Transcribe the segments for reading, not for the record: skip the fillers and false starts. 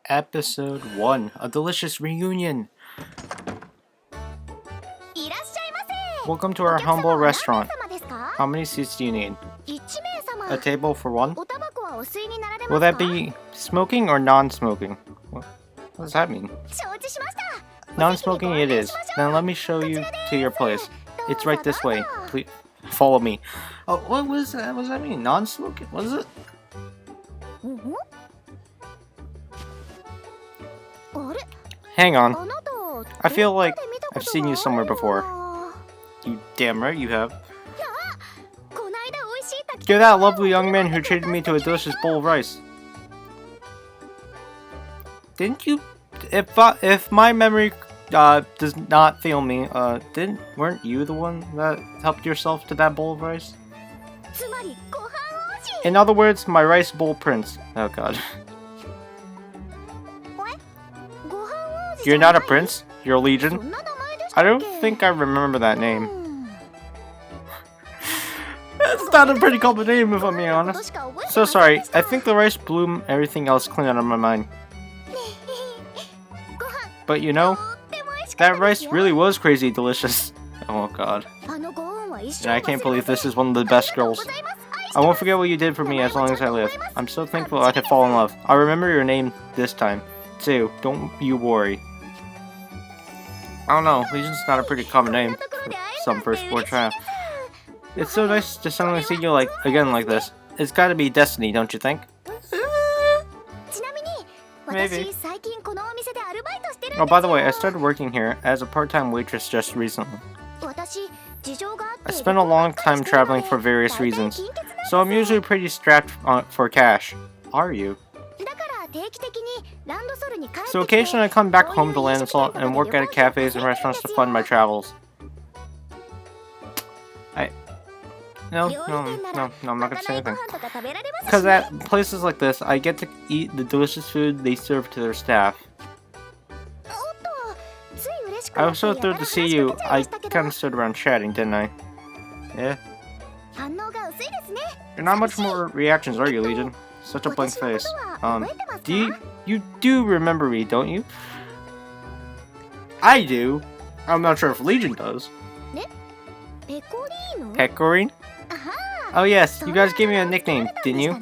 Episode 1, a delicious reunion. Welcome to our humble restaurant. How many seats do you need? A table for one? Will that be smoking or non-smoking? What does that mean? Non-smoking it is. Then let me show you to your place. It's right this way. Please follow me. Oh, what was that? What does that mean? Non-smoking? What is it? Hang on. I feel like I've seen you somewhere before. You damn right you have. You're that lovely young man who treated me to a delicious bowl of rice. Didn't you? If my memory does not fail me, weren't you the one that helped yourself to that bowl of rice? In other words, my rice bowl prince. Oh god. You're not a prince? You're a legion? I don't think I remember that name. That's not a pretty common name if I'm being honest. So sorry, I think the rice bloom, everything else clean out of my mind. But you know, that rice really was crazy delicious. Oh god. And I can't believe this is one of the best girls. I won't forget what you did for me as long as I live. I'm so thankful I could fall in love. I'll remember your name this time, too. Don't you worry. I don't know, Legion's not a pretty common name for some firstborn child. It's so nice to suddenly see you again like this. It's gotta be destiny, don't you think? Maybe. Oh, by the way, I started working here as a part-time waitress just recently. I spent a long time traveling for various reasons, so I'm usually pretty strapped for cash. Are you? So occasionally I come back home to Landasalt and work at cafes and restaurants to fund my travels. No, I'm not gonna say anything. Because at places like this, I get to eat the delicious food they serve to their staff. I was so thrilled to see you, I kind of stood around chatting, didn't I? Yeah? You're not much more reactions, are you, Legion? Such a blank face. You do remember me, don't you? I do. I'm not sure if Legion does. Pecorine? Oh yes, you guys gave me a nickname, didn't you?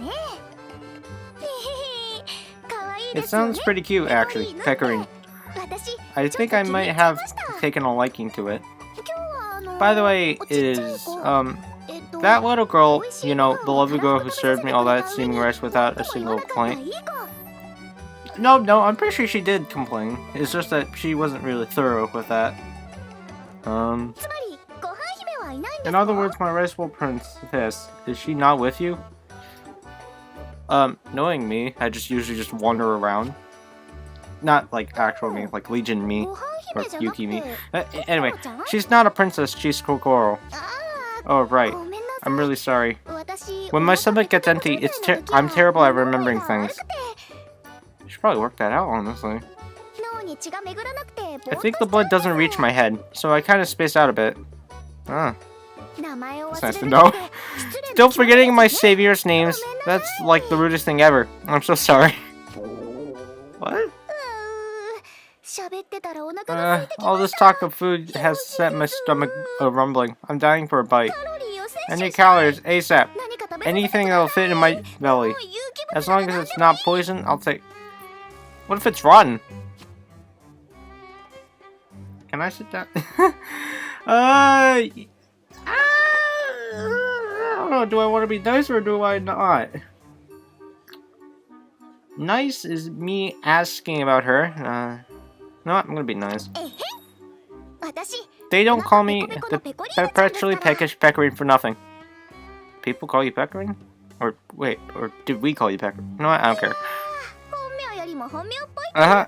It sounds pretty cute, actually, Pecorine. I think I might have taken a liking to it. By the way, is, that little girl, you know, the lovely girl who served me all that steaming rice without a single complaint? No, I'm pretty sure she did complain. It's just that she wasn't really thorough with that. In other words, my rice bowl princess, is she not with you? Knowing me, I usually just wander around. Not like actual me, like Legion me, or Yuki me. Anyway, she's not a princess, she's Kokoro. Oh, right. I'm really sorry. When my stomach gets empty, I'm terrible at remembering things. I should probably work that out, honestly. I think the blood doesn't reach my head, so I kind of space out a bit. Ah. That's nice to know. Still forgetting my savior's names. That's like the rudest thing ever. I'm so sorry. What? All this talk of food has set my stomach rumbling. I'm dying for a bite. I need calories, ASAP. Anything that'll fit in my belly. As long as it's not poison, I'll take... What if it's rotten? Can I sit down? I don't know, do I want to be nice or do I not? Nice is me asking about her. No, I'm gonna be nice. They don't call me the perpetually peckish Pecorine for nothing. People call you Pecorine? Or wait, or did we call you Pecorine? No, I don't care.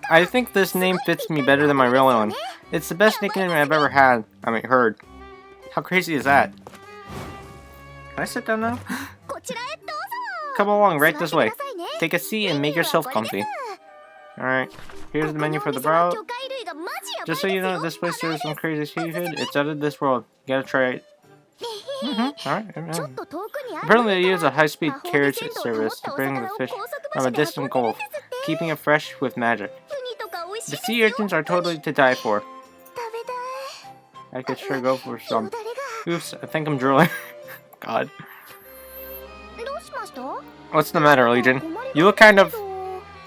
I think this name fits me better than my real one. It's the best nickname I've ever had. I mean, heard. How crazy is that? Can I sit down now? Come along, right this way. Take a seat and make yourself comfy. Alright, here's the menu for the brow. Just so you know, this place serves some crazy seafood. It's out of this world. You gotta try it. Alright. Apparently they use a high-speed carriage service to bring the fish from a distant gulf. keeping it fresh with magic. The sea urchins are totally to die for. I could sure go for some. Oops, I think I'm drooling. God. What's the matter, Legion? You look kind of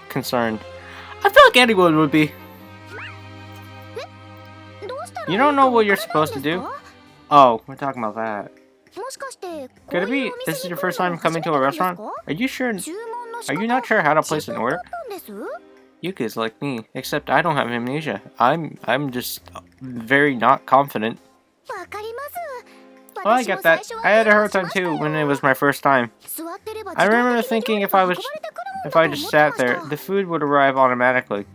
concerned. I feel like anyone would be. You don't know what you're supposed to do? Oh, we're talking about that. Could it be this is your first time coming to a restaurant? Are you sure? Are you not sure how to place an order? Yuka's like me, except I don't have amnesia. I'm just very not confident. Well, I get that. I had a hard time too when it was my first time. I remember thinking if I just sat there, the food would arrive automatically.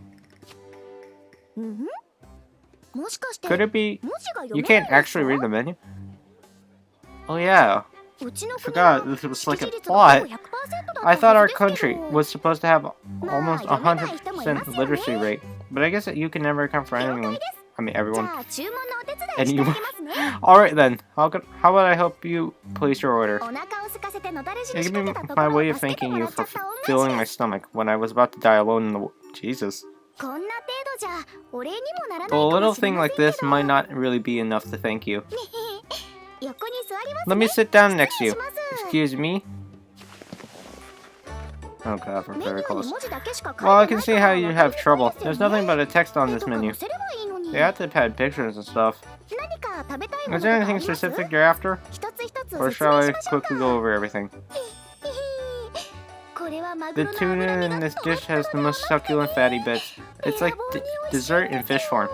Could it be you can't actually read the menu? Oh yeah. I forgot this was like a plot. I thought our country was supposed to have almost 100% literacy rate, but I guess that you can never account for anyone. I mean everyone. Anyone. Alright then, how about I help you place your order? Give me my way of thanking you for filling my stomach when I was about to die alone in the Jesus. A little thing like this might not really be enough to thank you. Let me sit down next to you. Excuse me? Oh god, we're very close. Well, I can see how you have trouble. There's nothing but a text on this menu. They have to add pictures and stuff. Is there anything specific you're after? Or shall I quickly go over everything? The tuna in this dish has the most succulent fatty bits. It's like dessert in fish form.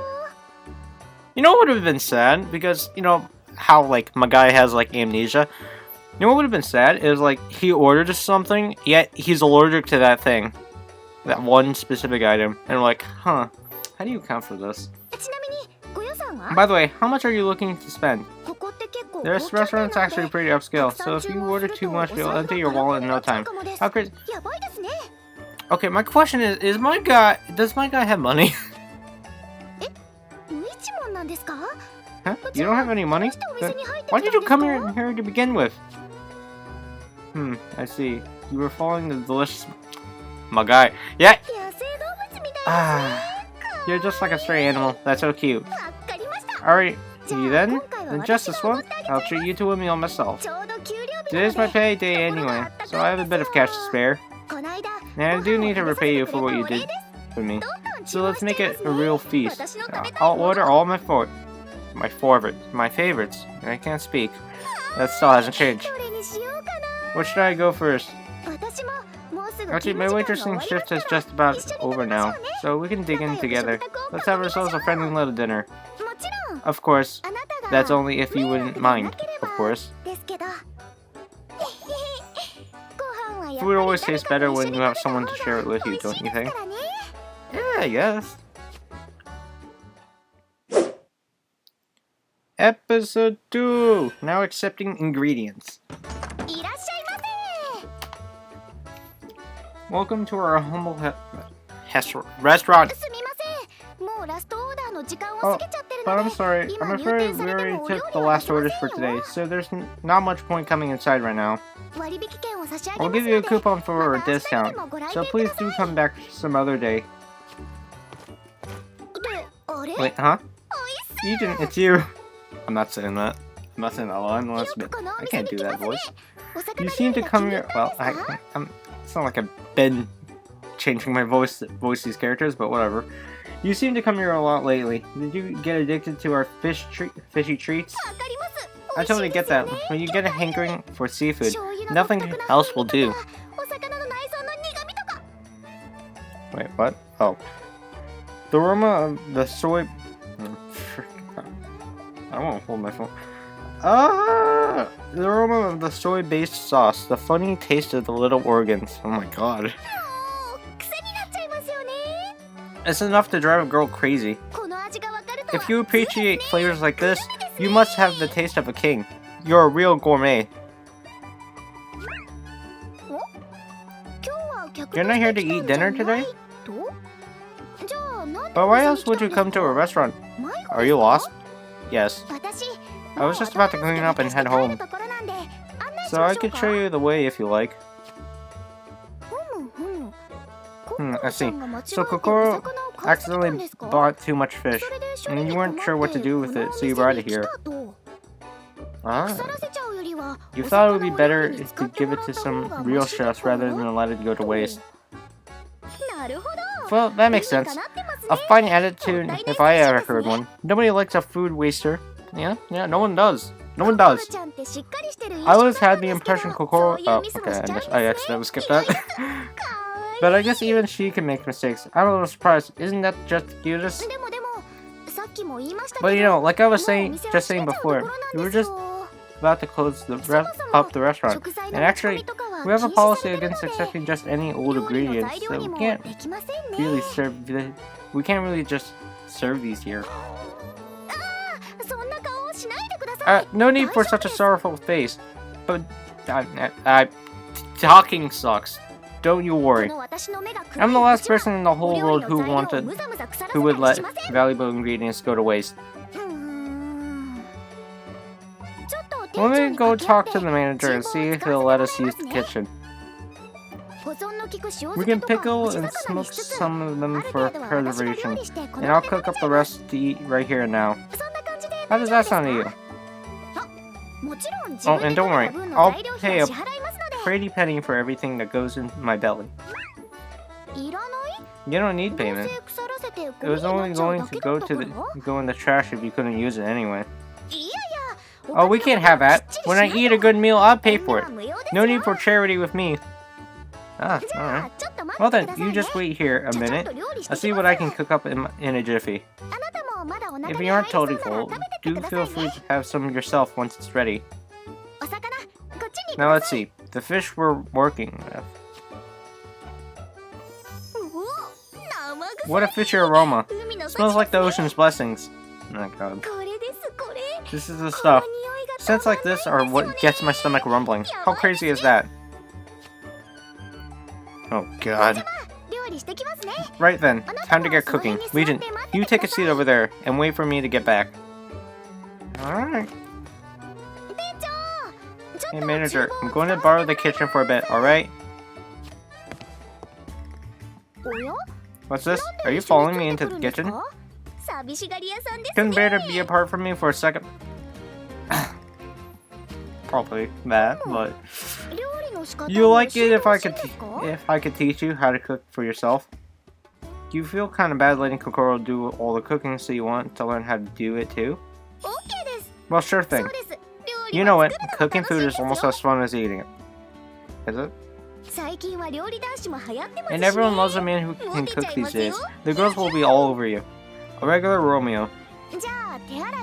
You know what would have been sad? Because, you know, how, like, my guy has, like, amnesia. You know what would have been sad? Is, like, he ordered something, yet he's allergic to that thing. That one specific item. And we're like, huh, how do you account for this? By the way, how much are you looking to spend? This restaurant's actually pretty upscale, so if you order too much, you'll empty your wallet in no time. How crazy? Okay, my question is does my guy have money? Huh? You don't have any money? Then why did you come here to begin with? I see. You were following the delicious... My guy. Yeah! You're just like a stray animal. That's so cute. Alright, you then? Then just this one? I'll treat you to a meal myself. Today's my payday anyway, so I have a bit of cash to spare. And I do need to repay you for what you did for me. So let's make it a real feast. I'll order all my favorites. I can't speak. That still hasn't changed. What should I go first? Actually, my waitressing shift is just about over now, so we can dig in together. Let's have ourselves a friendly little dinner. Of course. That's only if you wouldn't mind, of course. Food always tastes better when you have someone to share it with you, don't you think? Yeah, I guess. Episode 2! Now accepting ingredients. Welcome to our humble restaurant. Oh, but I'm sorry. I'm afraid we already took the last orders for today, so there's not much point coming inside right now. I'll give you a coupon for a discount, so please do come back some other day. Wait, huh? You didn't. It's you. I'm not saying that. I'm not saying that line. I can't do that voice. You seem to come here. Well, it's not like I've been changing my voice these characters, but whatever. You seem to come here a lot lately. Did you get addicted to our fishy treats? I totally get that. When you get a hankering for seafood, nothing else will do. Wait, what? Oh. The aroma of the soy... I won't hold my phone. The aroma of the soy-based sauce. The funny taste of the little organs. Oh my god. It's enough to drive a girl crazy. If you appreciate flavors like this, you must have the taste of a king. You're a real gourmet. You're not here to eat dinner today? But why else would you come to a restaurant? Are you lost? Yes. I was just about to clean up and head home. So I could show you the way if you like. I see. So Kokoro accidentally bought too much fish, and you weren't sure what to do with it, so you brought it here. Ah. You thought it would be better if you give it to some real chefs rather than let it go to waste. Well, that makes sense. A fine attitude if I ever heard one. Nobody likes a food waster. Yeah, no one does. No one does. I always had the impression Kokoro... Oh, okay, I accidentally skipped that. But I guess even she can make mistakes. I'm a little surprised. Isn't that just the cutest? But you know, like I was saying before, we were just about to close up the restaurant. And actually, we have a policy against accepting just any old ingredients, so we can't really just serve these here. No need for such a sorrowful face. But talking sucks. Don't you worry. I'm the last person in the whole world who would let valuable ingredients go to waste. Let me go talk to the manager and see if he'll let us use the kitchen. We can pickle and smoke some of them for preservation, and I'll cook up the rest to eat right here and now. How does that sound to you? Oh, and don't worry, I'll pay a pretty penny for everything that goes in my belly. You don't need payment. It was only going to go in the trash if you couldn't use it anyway. Oh, we can't have that. When I eat a good meal, I'll pay for it. No need for charity with me. Ah, alright. Well then, you just wait here a minute. I'll see what I can cook up in a jiffy. If you aren't totally full, do feel free to have some yourself once it's ready. Now let's see. The fish we're working with. What a fishy aroma. Smells like the ocean's blessings. Oh my god. This is the stuff. Scents like this are what gets my stomach rumbling. How crazy is that? Oh god. Right then, time to get cooking. Legion, you take a seat over there and wait for me to get back. Alright. Hey manager, I'm going to borrow the kitchen for a bit, alright? What's this? Are you following me into the kitchen? Couldn't bear to be apart from me for a second. Probably that, but you like it if I could teach you how to cook for yourself. Do you feel kind of bad letting Kokoro do all the cooking, so you want to learn how to do it too? Well, sure thing. You know it, cooking food is almost as fun as eating it. Is it? And everyone loves a man who can cook these days. The girls will be all over you. A regular Romeo.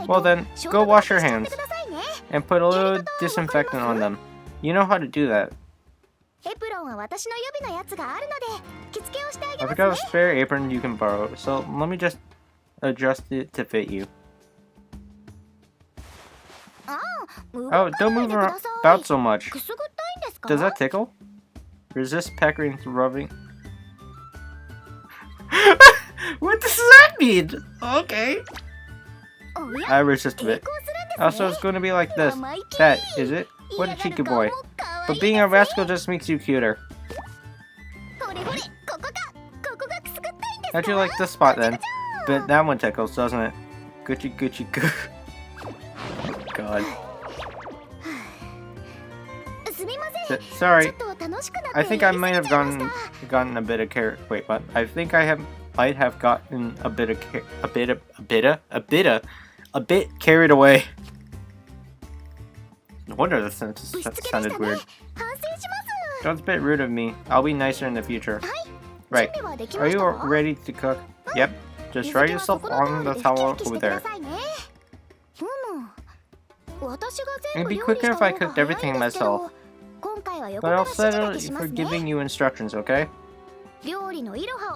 Well then, go wash your hands. And put a little disinfectant on them. You know how to do that. I forgot a spare apron you can borrow, so let me just adjust it to fit you. Oh, don't move about so much. Does that tickle? Resist Pecorine's rubbing. What does that mean? Okay. I resist a bit. Also, it's going to be like this. That, is it? What a cheeky boy. But being a rascal just makes you cuter. How'd you like this spot then? But that one tickles, doesn't it? Gucci Gucci goo. God. Sorry. I think I might have gotten a bit of carrot. Wait, what? I think I might have gotten a bit carried away. No wonder the sentence sounded weird. That's a bit rude of me. I'll be nicer in the future. Right. Are you ready to cook? Yep. Just dry yourself on the towel over there. It'd be quicker if I cooked everything myself. But I'll settle for giving you instructions, okay?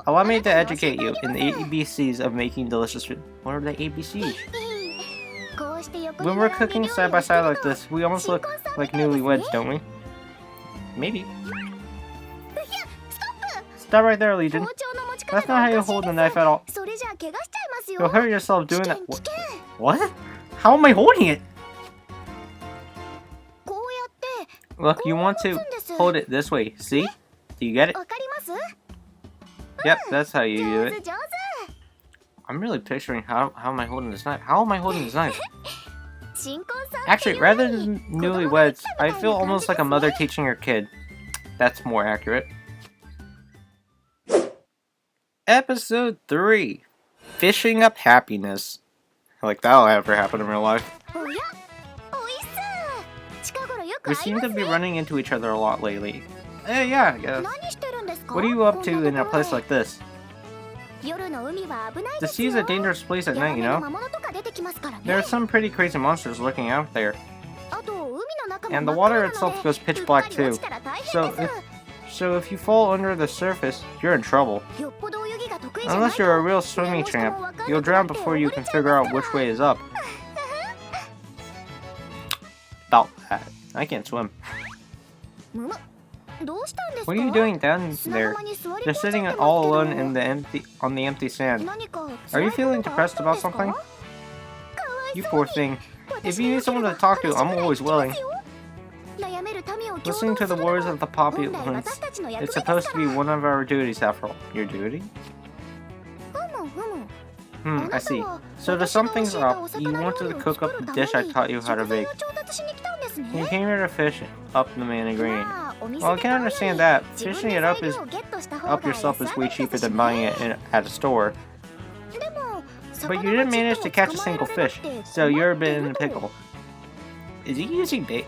Allow me to educate you in the ABCs of making delicious food. What are the ABCs? When we're cooking side by side like this, we almost look like newlyweds, don't we? Maybe. Stop right there, Legion. That's not how you hold the knife at all. You'll hurt yourself doing that. What? How am I holding it? Look, you want to hold it this way, see? Do you get it? Yep, that's how you do it. I'm really picturing how am I holding this knife? How am I holding this knife? Actually, rather than newlyweds, I feel almost like a mother teaching her kid. That's more accurate. Episode 3. Fishing up happiness. Like that'll ever happen in real life. We seem to be running into each other a lot lately. Yeah, I guess. What are you up to in a place like this? The sea is a dangerous place at night, you know? There are some pretty crazy monsters lurking out there. And the water itself goes pitch black too. So if you fall under the surface, you're in trouble. Unless you're a real swimming champ, you'll drown before you can figure out which way is up. About that. I can't swim. What are you doing down there? You're sitting all alone in on the empty sand. Are you feeling depressed about something? You poor thing. If you need someone to talk to, I'm always willing. Listening to the words of the populace, it's supposed to be one of our duties after all. Your duty? I see. So to sum things up, you wanted to cook up the dish I taught you how to make. You came here to fish up the Pecorine. Well, I can understand that. Fishing it up yourself is way cheaper than buying it at a store. But you didn't manage to catch a single fish, so you're a bit in a pickle. Is he using bait?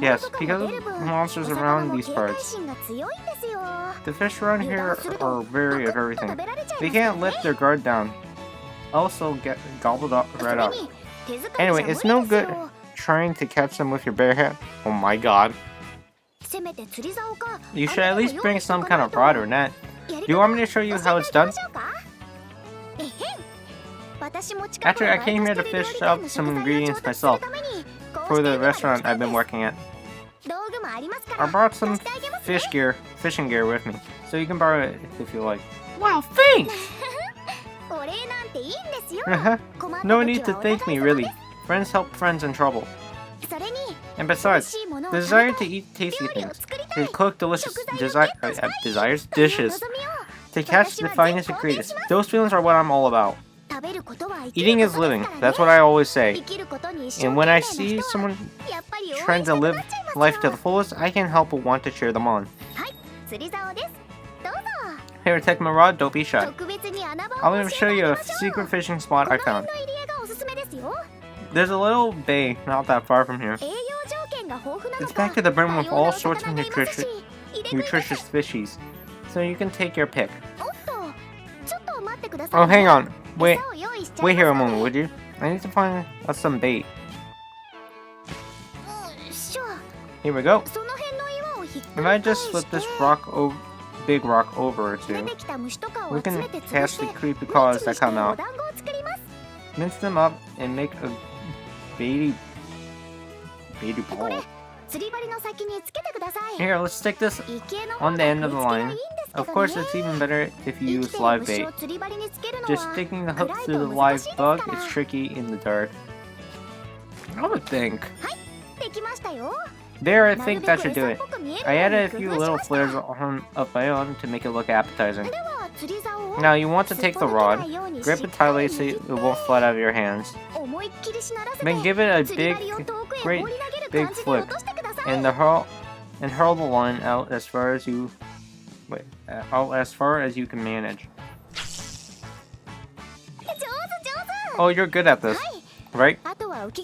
Yes, because of monsters around these parts. The fish around here are wary of everything. They can't let their guard down. Also get gobbled up right up. Anyway, it's no good trying to catch them with your bare hand. Oh my god. You should at least bring some kind of rod or net. Do you want me to show you how it's done? Actually, I came here to fish up some ingredients myself for the restaurant I've been working at. I brought some fishing gear with me, so you can borrow it if you like. Wow, thanks! No need to thank me, really. Friends help friends in trouble. And besides, the desire to eat tasty things, to cook delicious dishes, to catch the finest ingredients, those feelings are what I'm all about. Eating is living, that's what I always say. And when I see someone trying to live life to the fullest, I can't help but want to cheer them on. Here, take my rod, don't be shy. I'll even show you a secret fishing spot I found. There's a little bay not that far from here. It's packed to the brim with all sorts of nutritious fishies, so you can take your pick. Oh, hang on. Wait here a moment, would you? I need to find us some bait. Here we go. If I just flip this big rock over or two, we can catch the creepy claws that come out. Mince them up and make a baity ball. Here, let's stick this on the end of the line. Of course, it's even better if you use live bait. Just sticking the hook through the live bug is tricky in the dark. I would think. There, I think that should do it. I added a few little flares of my own to make it look appetizing. Now, you want to take the rod, grip it tightly so it won't fly out of your hands. Then give it a great big flick, and hurl the line out as far as you can manage. Oh, you're good at this, right?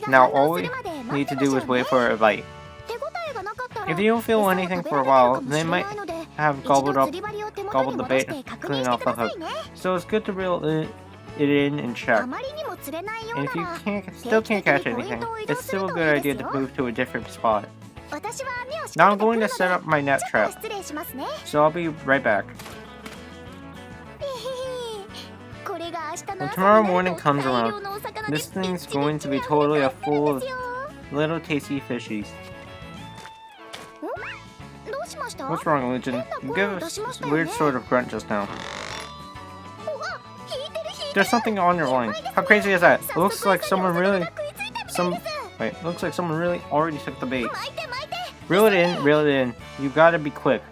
Now all we need to do is wait for a bite. If you don't feel anything for a while, they might have gobbled the bait and clean off the hook. So it's good to reel it in and check. And if you still can't catch anything, it's still a good idea to move to a different spot. Now I'm going to set up my net trap, so I'll be right back. When tomorrow morning comes around, this thing's going to be totally full of little tasty fishies. What's wrong, Legion? You gave a weird sort of grunt just now. There's something on your line. How crazy is that? It looks like someone really already took the bait. Reel it in. You gotta be quick.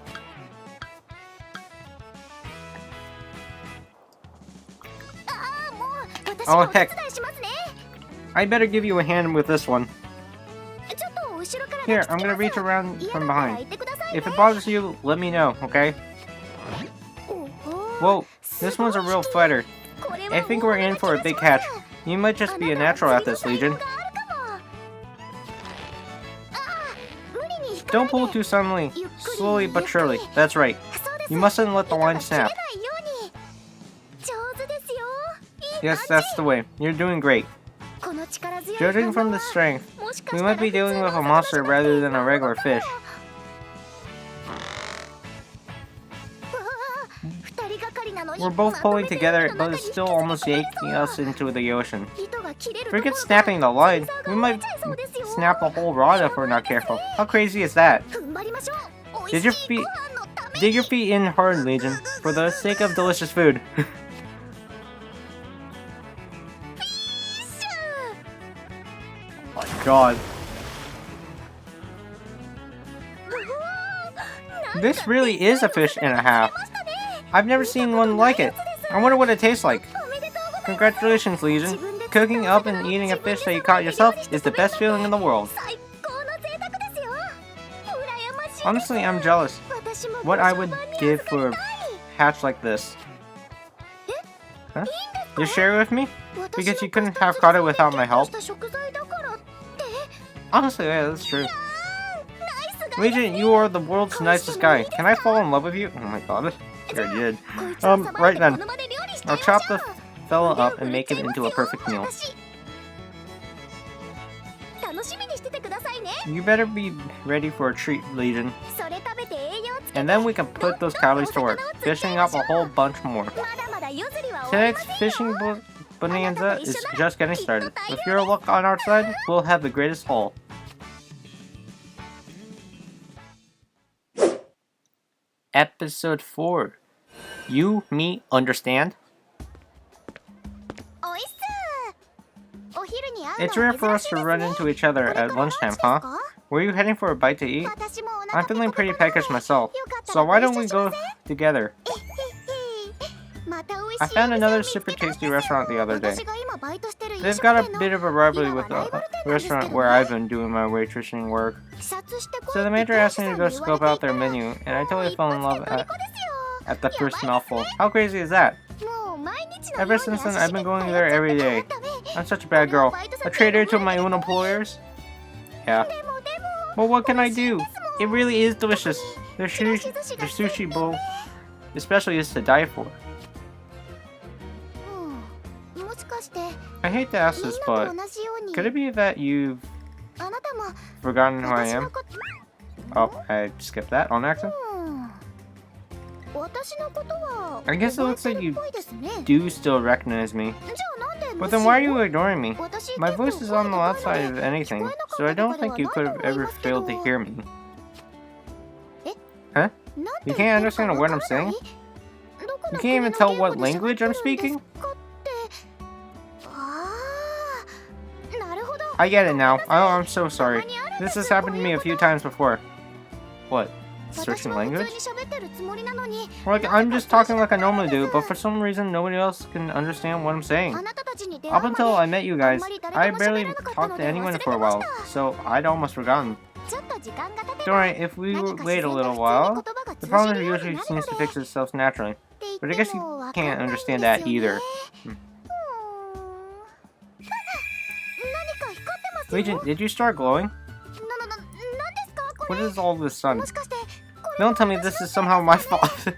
Oh heck. I better give you a hand with this one. Here, I'm gonna reach around from behind. If it bothers you, let me know, okay? Whoa, this one's a real fighter. I think we're in for a big catch. You might just be a natural at this, Legion. Don't pull too suddenly. Slowly but surely. That's right. You mustn't let the line snap. Yes, that's the way. You're doing great. Judging from the strength, we might be dealing with a monster rather than a regular fish. We're both pulling together, but it's still almost yanking us into the ocean. Forget snapping the line. We might snap the whole rod if we're not careful. How crazy is that? Dig your feet in hard, Legion, for the sake of delicious food. Oh my god. This really is a fish and a half. I've never seen one like it. I wonder what it tastes like. Congratulations, Legion. Cooking up and eating a fish that you caught yourself is the best feeling in the world. Honestly, I'm jealous. What I would give for a hatch like this. Huh? You share it with me? Because you couldn't have caught it without my help? Honestly, yeah, that's true. Legion, you are the world's nicest guy. Can I fall in love with you? Oh my god. Sure did. Right then. I'll chop the fella up and make it into a perfect meal. You better be ready for a treat, Legion. And then we can put those calories to work, fishing up a whole bunch more. Tonight's fishing bonanza is just getting started. With your luck on our side, we'll have the greatest haul. Episode 4. You, me, understand? It's rare for us to run into each other at lunchtime, huh? Were you heading for a bite to eat? I'm feeling pretty peckish myself, so why don't we go together? I found another super tasty restaurant the other day. They've got a bit of a rivalry with the restaurant where I've been doing my waitressing work. So the manager asked me to go scope out their menu, and I totally fell in love at the first mouthful. How crazy is that? Ever since then, I've been going there every day. I'm such a bad girl. A traitor to my own employers? Yeah. But what can I do? It really is delicious. Their sushi bowl especially is to die for. I hate to ask this, but could it be that you've forgotten who I am? Oh, I skipped that on accident. I guess it looks like you do still recognize me. But then why are you ignoring me? My voice is on the loud side of anything, so I don't think you could have ever failed to hear me. Huh? You can't understand a word I'm saying? You can't even tell what language I'm speaking? I get it now. Oh, I'm so sorry. This has happened to me a few times before. What? Searching language? Like, I'm just talking like I normally do, but for some reason nobody else can understand what I'm saying. Up until I met you guys, I barely talked to anyone for a while, so I'd almost forgotten. Don't worry, if we wait a little while, the problem usually seems to fix itself naturally. But I guess you can't understand that either. Legion, did you start glowing? What is all this sun? Don't tell me this is somehow my fault.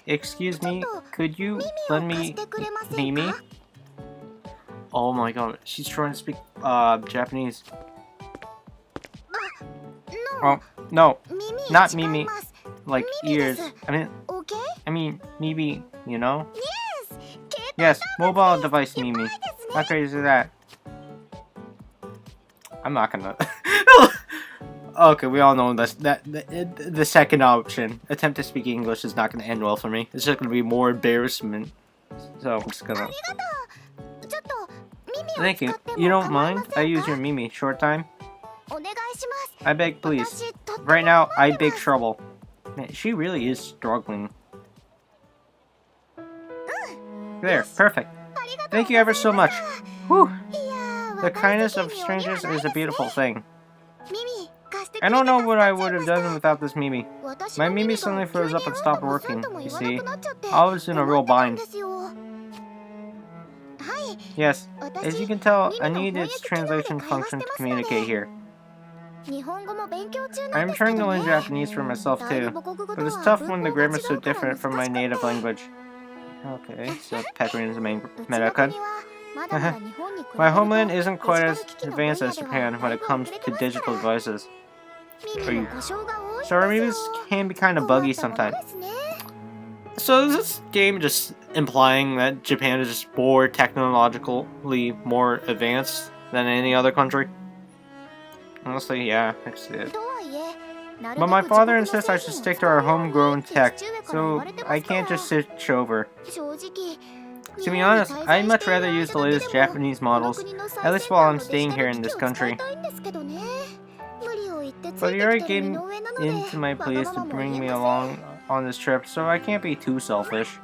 Excuse me, could you lend me Mimi? Oh my god, she's trying to speak Japanese. Oh, no, not Mimi. Like ears. I mean, Mimi, you know? Yes, mobile device Mimi. How crazy is that? I'm not gonna. Okay, we all know this. The second option, attempt to speak English, is not gonna end well for me. It's just gonna be more embarrassment. So I'm just gonna. Thank you. You don't mind? I use your Mimi. Short time? I beg, please. Right now, I'm big trouble. Man, she really is struggling. There, perfect. Thank you ever so much. Whew. The kindness of strangers is a beautiful thing. I don't know what I would have done without this Mimi. My Mimi suddenly froze up and stopped working, you see. I was in a real bind. Yes, as you can tell, I need its translation function to communicate here. I'm trying to learn Japanese for myself too, but it's tough when the grammar is so different from my native language. Okay, so Pecorine is the main Pecorine. My homeland isn't quite as advanced as Japan when it comes to digital devices. So our movies can be kind of buggy sometimes. So is this game just implying that Japan is just more technologically more advanced than any other country? Honestly, yeah, I see it. But my father insists I should stick to our homegrown tech, so I can't just switch over. To be honest, I'd much rather use the latest Japanese models, at least while I'm staying here in this country. But you already gave into my pleas to bring me along on this trip, so I can't be too selfish.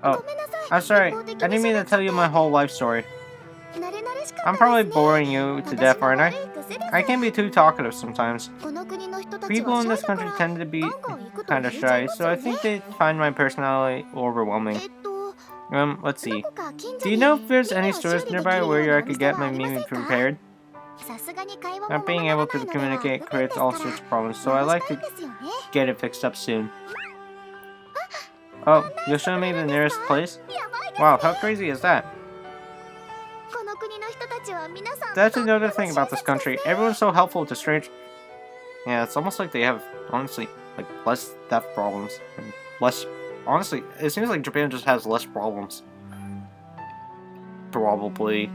Oh, I'm sorry, I didn't mean to tell you my whole life story. I'm probably boring you to death, aren't I? I can be too talkative sometimes. People in this country tend to be kind of shy, so I think they find my personality overwhelming. Let's see. Do you know if there's any stores nearby where I could get my Mimi prepared? Not being able to communicate creates all sorts of problems, so I like to get it fixed up soon. Oh, you'll show me the nearest place? Wow, how crazy is that? That's another thing about this country. Everyone's so helpful to strangers. Yeah, it's almost like they have, honestly, like less theft problems. And less. Honestly, it seems like Japan just has less problems. Probably.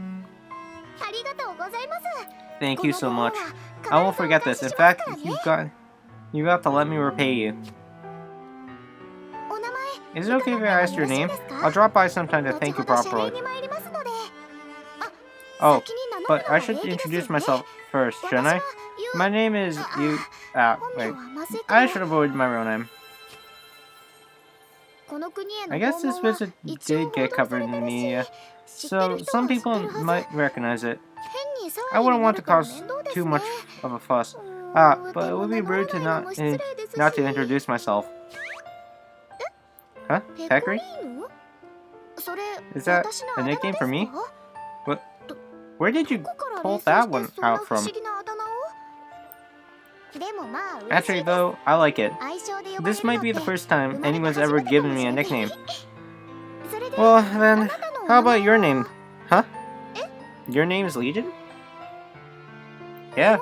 Thank you so much. I won't forget this. In fact, you got to let me repay you. Is it okay if I ask your name? I'll drop by sometime to thank you properly. Oh, but I should introduce myself first, shouldn't I? My name is wait. I should avoid my real name. I guess this visit did get covered in the media, so some people might recognize it. I wouldn't want to cause too much of a fuss. But it would be rude to not to introduce myself. Huh? Pecorine? Is that a nickname for me? What? Where did you pull that one out from? Actually, though, I like it. This might be the first time anyone's ever given me a nickname. Well, then, how about your name? Huh? Your name's Legion? Yeah.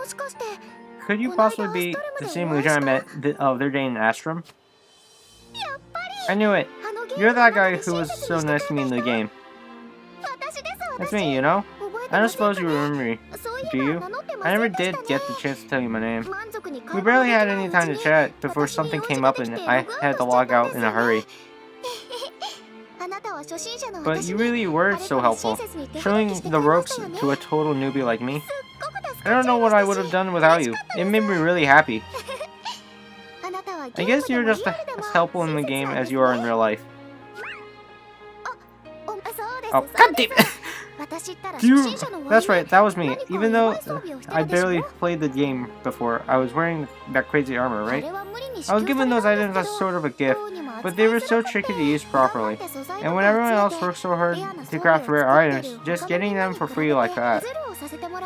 Could you possibly be the same Legion I met the other day in Astrum? I knew it. You're that guy who was so nice to me in the game. That's me, you know? I don't suppose you remember me, do you? I never did get the chance to tell you my name. We barely had any time to chat before something came up and I had to log out in a hurry. But you really were so helpful, showing the ropes to a total newbie like me. I don't know what I would have done without you. It made me really happy. I guess you're just as helpful in the game as you are in real life. Oh, god damn it! That's right, that was me. Even though I barely played the game before, I was wearing that crazy armor, right? I was given those items as sort of a gift, but they were so tricky to use properly. And when everyone else works so hard to craft rare items, just getting them for free like that,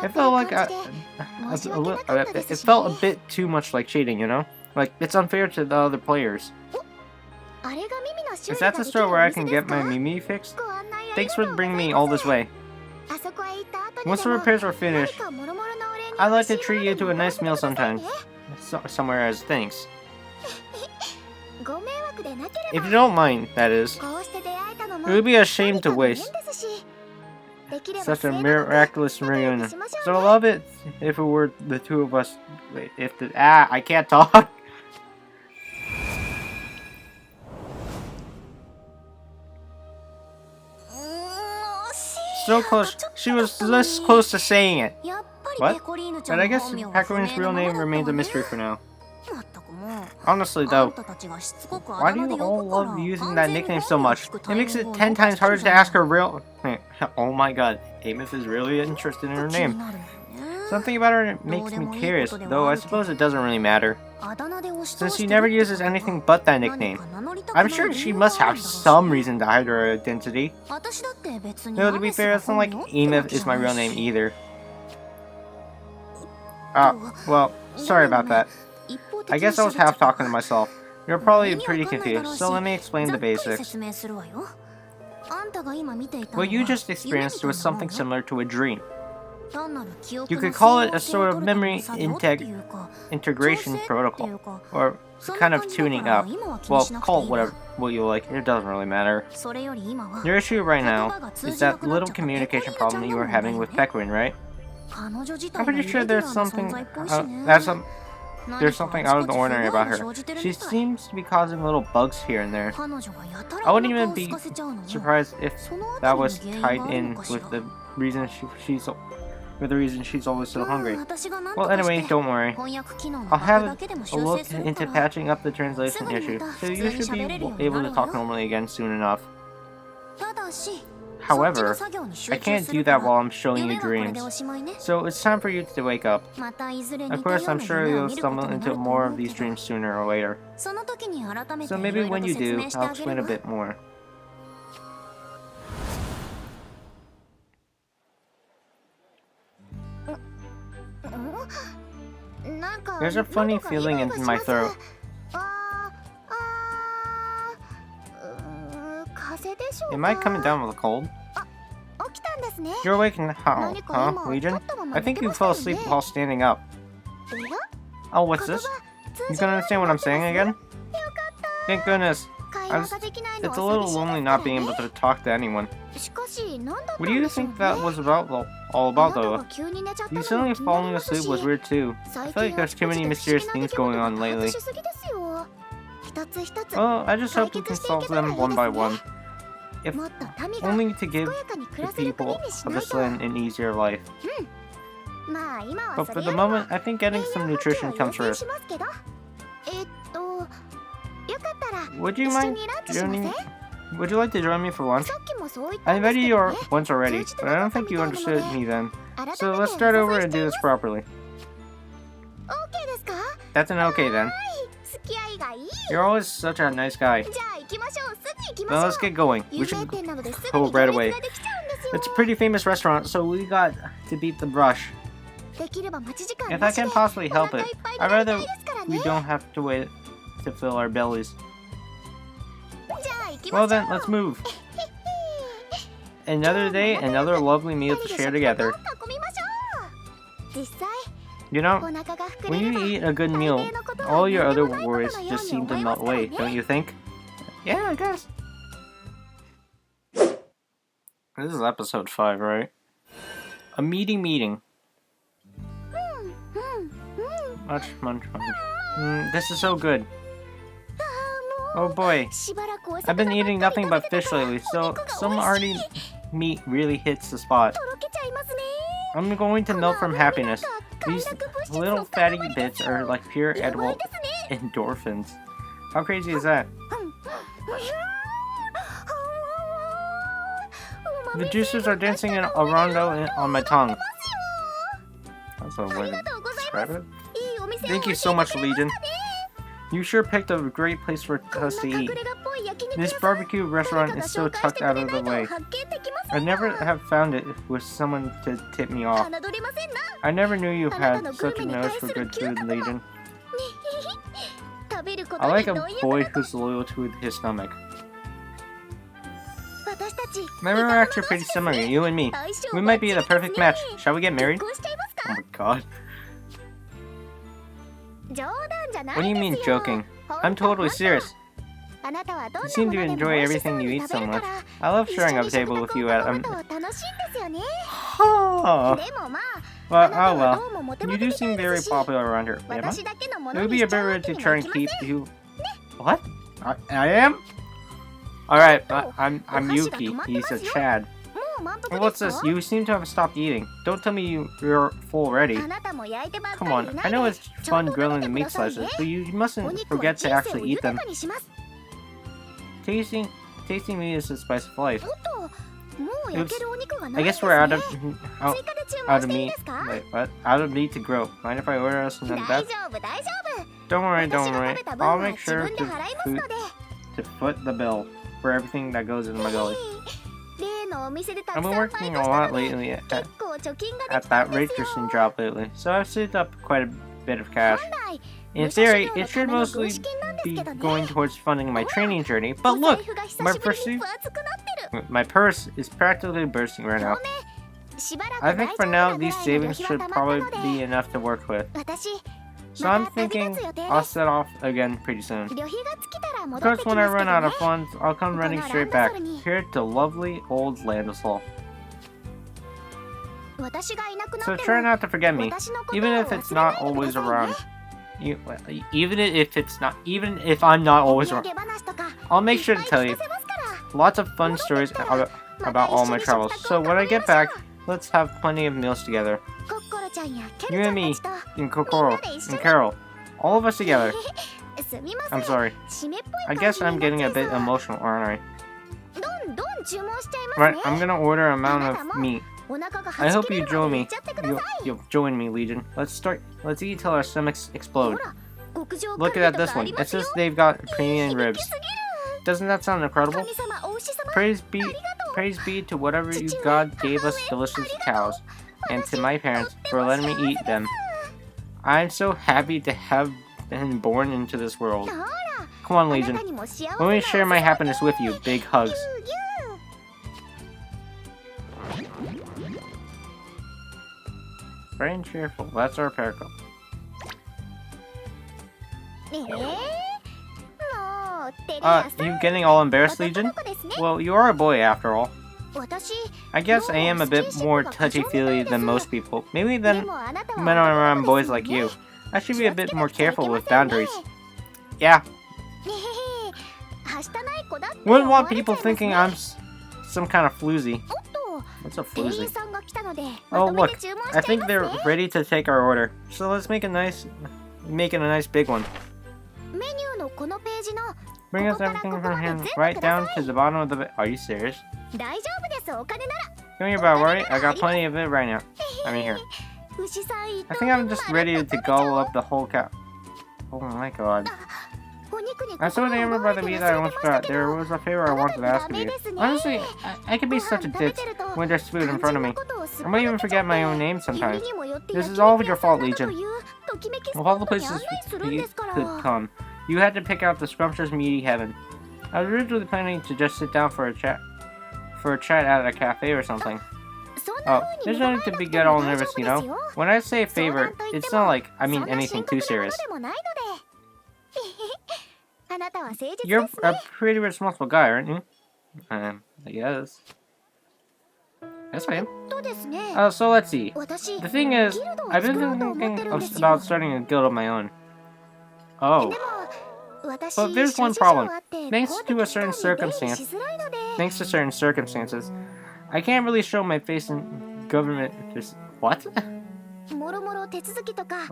it felt like it felt a bit too much like cheating, you know? Like, it's unfair to the other players. Is that the store where I can get my Mimi fixed? Thanks for bringing me all this way. Once the repairs are finished, I'd like to treat you to a nice meal sometime. Somewhere as thanks. If you don't mind, that is. It would be a shame to waste such a miraculous reunion. So I love it if it were the two of us. Wait, I can't talk. So close. She was this close to saying it. What? But I guess Pecorine's real name remains a mystery for now. Honestly though, why do you all love using that nickname so much? It makes it 10 times harder to ask her real... Oh my god, Amith is really interested in her name. Something about her makes me curious, though I suppose it doesn't really matter. Since she never uses anything but that nickname, I'm sure she must have some reason to hide her identity. Though to be fair, it's not like Amith is my real name either. Well, sorry about that. I guess I was half talking to myself. You're probably pretty confused, so let me explain the basics. What you just experienced was something similar to a dream. You could call it a sort of memory integration protocol, or kind of tuning up. Well, call it whatever what you like, it doesn't really matter. Your issue right now is that little communication problem you were having with Pecorine, right? I'm pretty sure there's something there's something out of the ordinary about her. She seems to be causing little bugs here and there. I wouldn't even be surprised if that was tied in with the reason she's always so hungry. Well, anyway, don't worry. I'll have a look into patching up the translation issue, so you should be able to talk normally again soon enough. However, I can't do that while I'm showing you dreams, so it's time for you to wake up. Of course, I'm sure you'll stumble into more of these dreams sooner or later. So maybe when you do, I'll explain a bit more. There's a funny feeling in my throat. Am I coming down with a cold? You're awake now, huh, Legion? I think you fell asleep while standing up. Oh, what's this? You gonna understand what I'm saying again? Thank goodness. It's a little lonely not being able to talk to anyone. What do you think that was all about, though? You suddenly falling asleep was weird too. I feel like there's too many mysterious things going on lately. Well, I just hope we can solve them one by one. If only to give the people of this land an easier life. But for the moment, I think getting some nutrition comes first. Would you like to join me for lunch? I invited you once already, but I don't think you understood me then. So let's start over and do this properly. That's an okay then. You're always such a nice guy. Now let's get going. We should go right away. It's a pretty famous restaurant, so we got to beat the rush. If I can possibly help it, I'd rather we don't have to wait to fill our bellies. Well then, let's move. Another day, another lovely meal to share together. You know, when you eat a good meal, all your other worries just seem to melt away, don't you think? Yeah, I guess. This is episode 5, right? A meeting. Much. This is so good. Oh boy, I've been eating nothing but fish lately, so some hearty meat really hits the spot. I'm going to melt from happiness. These little fatty bits are like pure edible endorphins. How crazy is that? The juices are dancing in a rondo on my tongue. That's a way to describe it. Thank you so much, Legion. You sure picked a great place for us to eat. This barbecue restaurant is so tucked out of the way. I never have found it with someone to tip me off. I never knew you had such a nose for good food, Legion. I like a boy who's loyal to his stomach. Maybe we're actually pretty similar, you and me. We might be the perfect match. Shall we get married? Oh my god. What do you mean joking? I'm totally serious. You seem to enjoy everything you eat so much. I love sharing a table with you at Well, oh well. You do seem very popular around here. Am I? It would be a better way to try and keep you... What? I am? Alright, I'm Yuki. He's a Chad. And what's this? You seem to have stopped eating. Don't tell me you're full already. Come on, I know it's fun grilling the meat slices, but you mustn't forget to actually eat them. Tasting meat is the spice of life. Oops. I guess we're out of meat. Wait, what? Out of meat to grill. Mind if I order us some of that? Don't worry. I'll make sure to foot the bill for everything that goes in my belly. I've been working a lot lately at that waitressing job lately, so I've saved up quite a bit of cash. In theory, it should mostly be going towards funding my training journey, but look! My purse is practically bursting right now. I think for now, these savings should probably be enough to work with. So I'm thinking I'll set off again pretty soon. Of course, when I run out of funds, I'll come running straight back, here to lovely old Landisol. So try not to forget me, even if it's not always around. Even if I'm not always around. I'll make sure to tell you. Lots of fun stories about all my travels. So when I get back, let's have plenty of meals together. You and me, and Kokoro, and Carol. All of us together. I'm sorry. I guess I'm getting a bit emotional, aren't I? Right, I'm gonna order an amount of meat. I hope you join me. You'll join me, Legion. Let's eat till our stomachs explode. Look at this one. It says they've got premium ribs. Doesn't that sound incredible? Praise be to whatever you God gave us delicious cows, and to my parents for letting me eat them. I'm so happy to have been born into this world. Come on, Legion. Let me share my happiness with you. Big hugs. Bright and cheerful. That's our Pecorine. You getting all embarrassed, Legion? Well, you are a boy after all. I guess I am a bit more touchy-feely than most people. Maybe then when I'm around boys like you. I should be a bit more careful with boundaries. Yeah. Wouldn't want people thinking I'm some kind of floozy. What's a floozy? Oh look, I think they're ready to take our order. So let's make it a nice big one. Bring us everything from him right down to the bottom of the Are you serious? Don't worry about worry, I got plenty of it right now. I'm in here. I think I'm just ready to gobble up the whole cow. Oh my god. I still remember by the meat that I once got. There was a favor I wanted to ask of you. Honestly, I can be such a ditz when there's food in front of me. I might even forget my own name sometimes. This is all your fault, Legion. Of all the places you could come, you had to pick out the scrumptious meaty heaven. I was originally planning to just sit down for a chat at a cafe or something. Oh, there's no need to get all nervous, you know? When I say favor, it's not like I mean anything too serious. You're a pretty responsible guy, aren't you? I guess. Yes, I am. So let's see. The thing is, I've been thinking about starting a guild of my own. Oh. But there's one problem. Thanks to certain circumstances, I can't really show my face in government. What?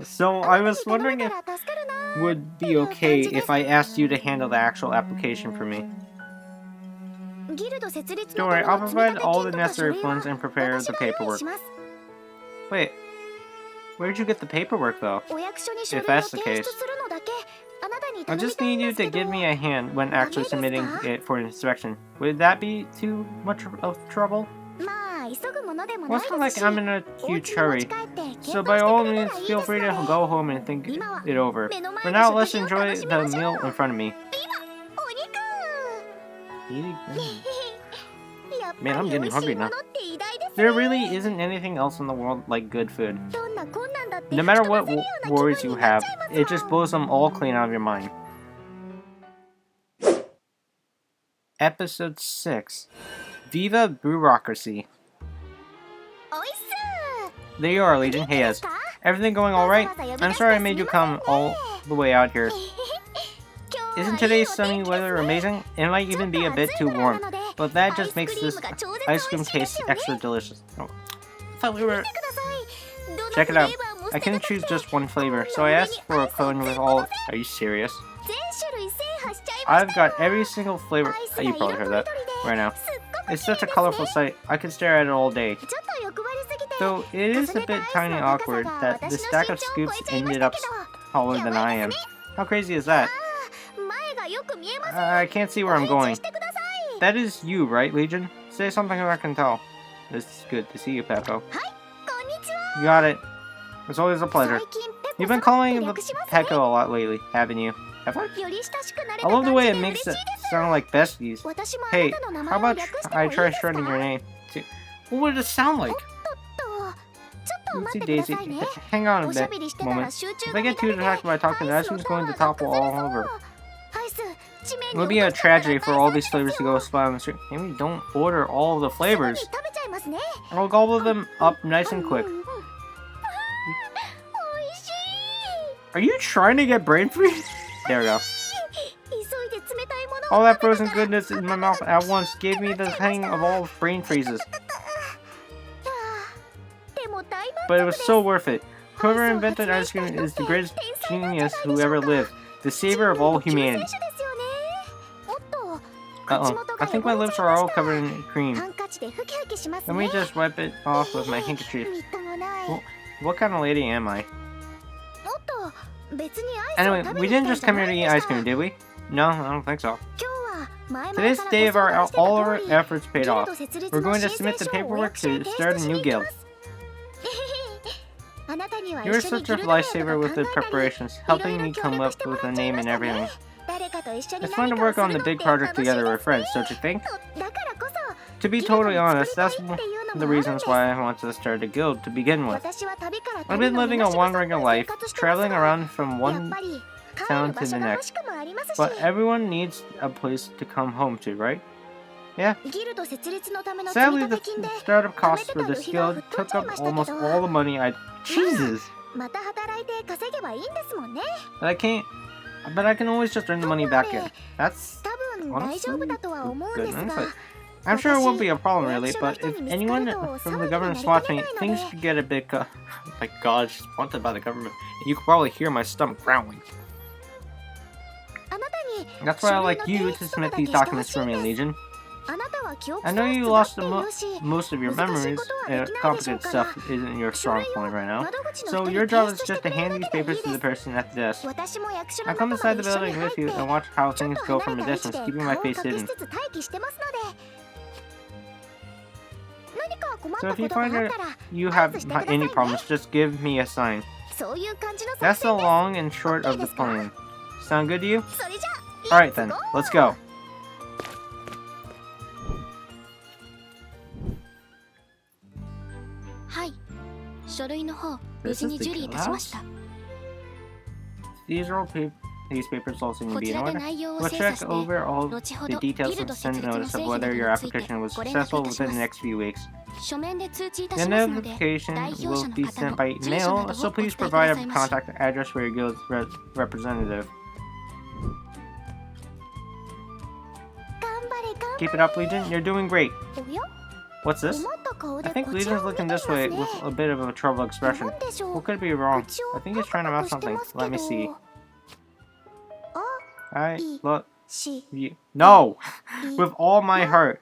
So I was wondering if it would be okay if I asked you to handle the actual application for me. Don't worry, I'll provide all the necessary funds and prepare the paperwork. Wait, where'd you get the paperwork though? If that's the case. I just need you to give me a hand when actually submitting it for inspection. Would that be too much of trouble? Well, it's not like I'm in a huge hurry, so by all means feel free to go home and think it over. For now, let's enjoy the meal in front of me. Man, I'm getting hungry now. There really isn't anything else in the world like good food. No matter what worries you have, it just blows them all clean out of your mind. Episode 6. Viva Bureaucracy. There you are, Legion. Hey, yes. Everything going alright? I'm sorry I made you come all the way out here. Isn't today's sunny weather amazing? It might even be a bit too warm, but that just makes this ice cream taste extra delicious. Oh, I thought we were... Check it out. I couldn't choose just one flavor, so I asked for a cone with all... Are you serious? I've got every single flavor... You probably heard that right now. It's such a colorful sight. I could stare at it all day. Though it is a bit tiny awkward that the stack of scoops ended up taller than I am. How crazy is that? I can't see where I'm going. That is you, right, Legion? Say something if I can tell. It's good to see you, Peppo. You got it. It's always a pleasure. You've been calling him Pecco a lot lately, haven't you? Have I? I love the way it makes it sound like besties. Hey, how about I try shortening your name? What would it sound like? Oopsie Daisy. Hang on a moment. If I get too distracted by talking, the ice cream's going to topple all over. It would be a tragedy for all these flavors to go spot on the street. Maybe don't order all of the flavors. I'll gobble them up nice and quick. Are you trying to get brain freeze? There we go. All that frozen goodness in my mouth at once gave me the hang of all brain freezes. But it was so worth it. Whoever invented ice cream is the greatest genius who ever lived. The savior of all humanity. Uh-oh. I think my lips are all covered in cream. Let me just wipe it off with my handkerchief. What kind of lady am I? Anyway, we didn't just come here to eat ice cream, did we? No, I don't think so. Today's the day of all our efforts paid off. We're going to submit the paperwork to start a new guild. You were such a lifesaver with the preparations, helping me come up with a name and everything. It's fun to work on the big project together with friends, don't you think? To be totally honest, that's one of the reasons why I wanted to start a guild to begin with. I've been living a wandering life, traveling around from one town to the next. But everyone needs a place to come home to, right? Yeah. Sadly, the startup costs for this guild took up almost all the money I... Jesus! But I can always just earn the money back in. That's... honestly good insight. I'm sure it won't be a problem really, but if anyone from the government spots me, things could get a bit oh my god, she's wanted by the government. You could probably hear my stomach growling. That's why I like you to submit these documents for me, Legion. I know you lost most of your memories, complicated stuff isn't your strong point right now, so your job is just to hand these papers to the person at the desk. I'll come inside the building with you and watch how things go from a distance, keeping my face hidden. So if you find out you have any problems, just give me a sign. That's the long and short of the plan. Sound good to you? Alright then, let's go. This is the guild house. These papers also need to be in order. We'll check over all the details and send notice of whether your application was successful within the next few weeks. The notification will be sent by mail, so please provide a contact address for your guild's representative. Keep it up, Legion. You're doing great. What's this? I think Legion's looking this way with a bit of a troubled expression. What could be wrong? I think he's trying to mouth something. Let me see. I love you. No! With all my heart.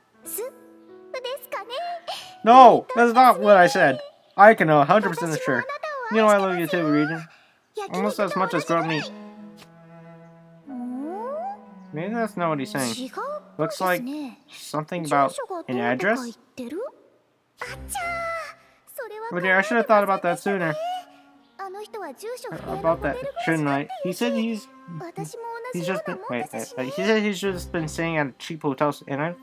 No! That's not what I said. I can know 100% sure. You know I love you too, Legion. Almost as much as grilled meat. Maybe that's not what he's saying. Looks like something about an address? Oh dear, I should have thought about that sooner. About that, shouldn't I? He said he's just been he said he's just been staying at a cheap hotel, and I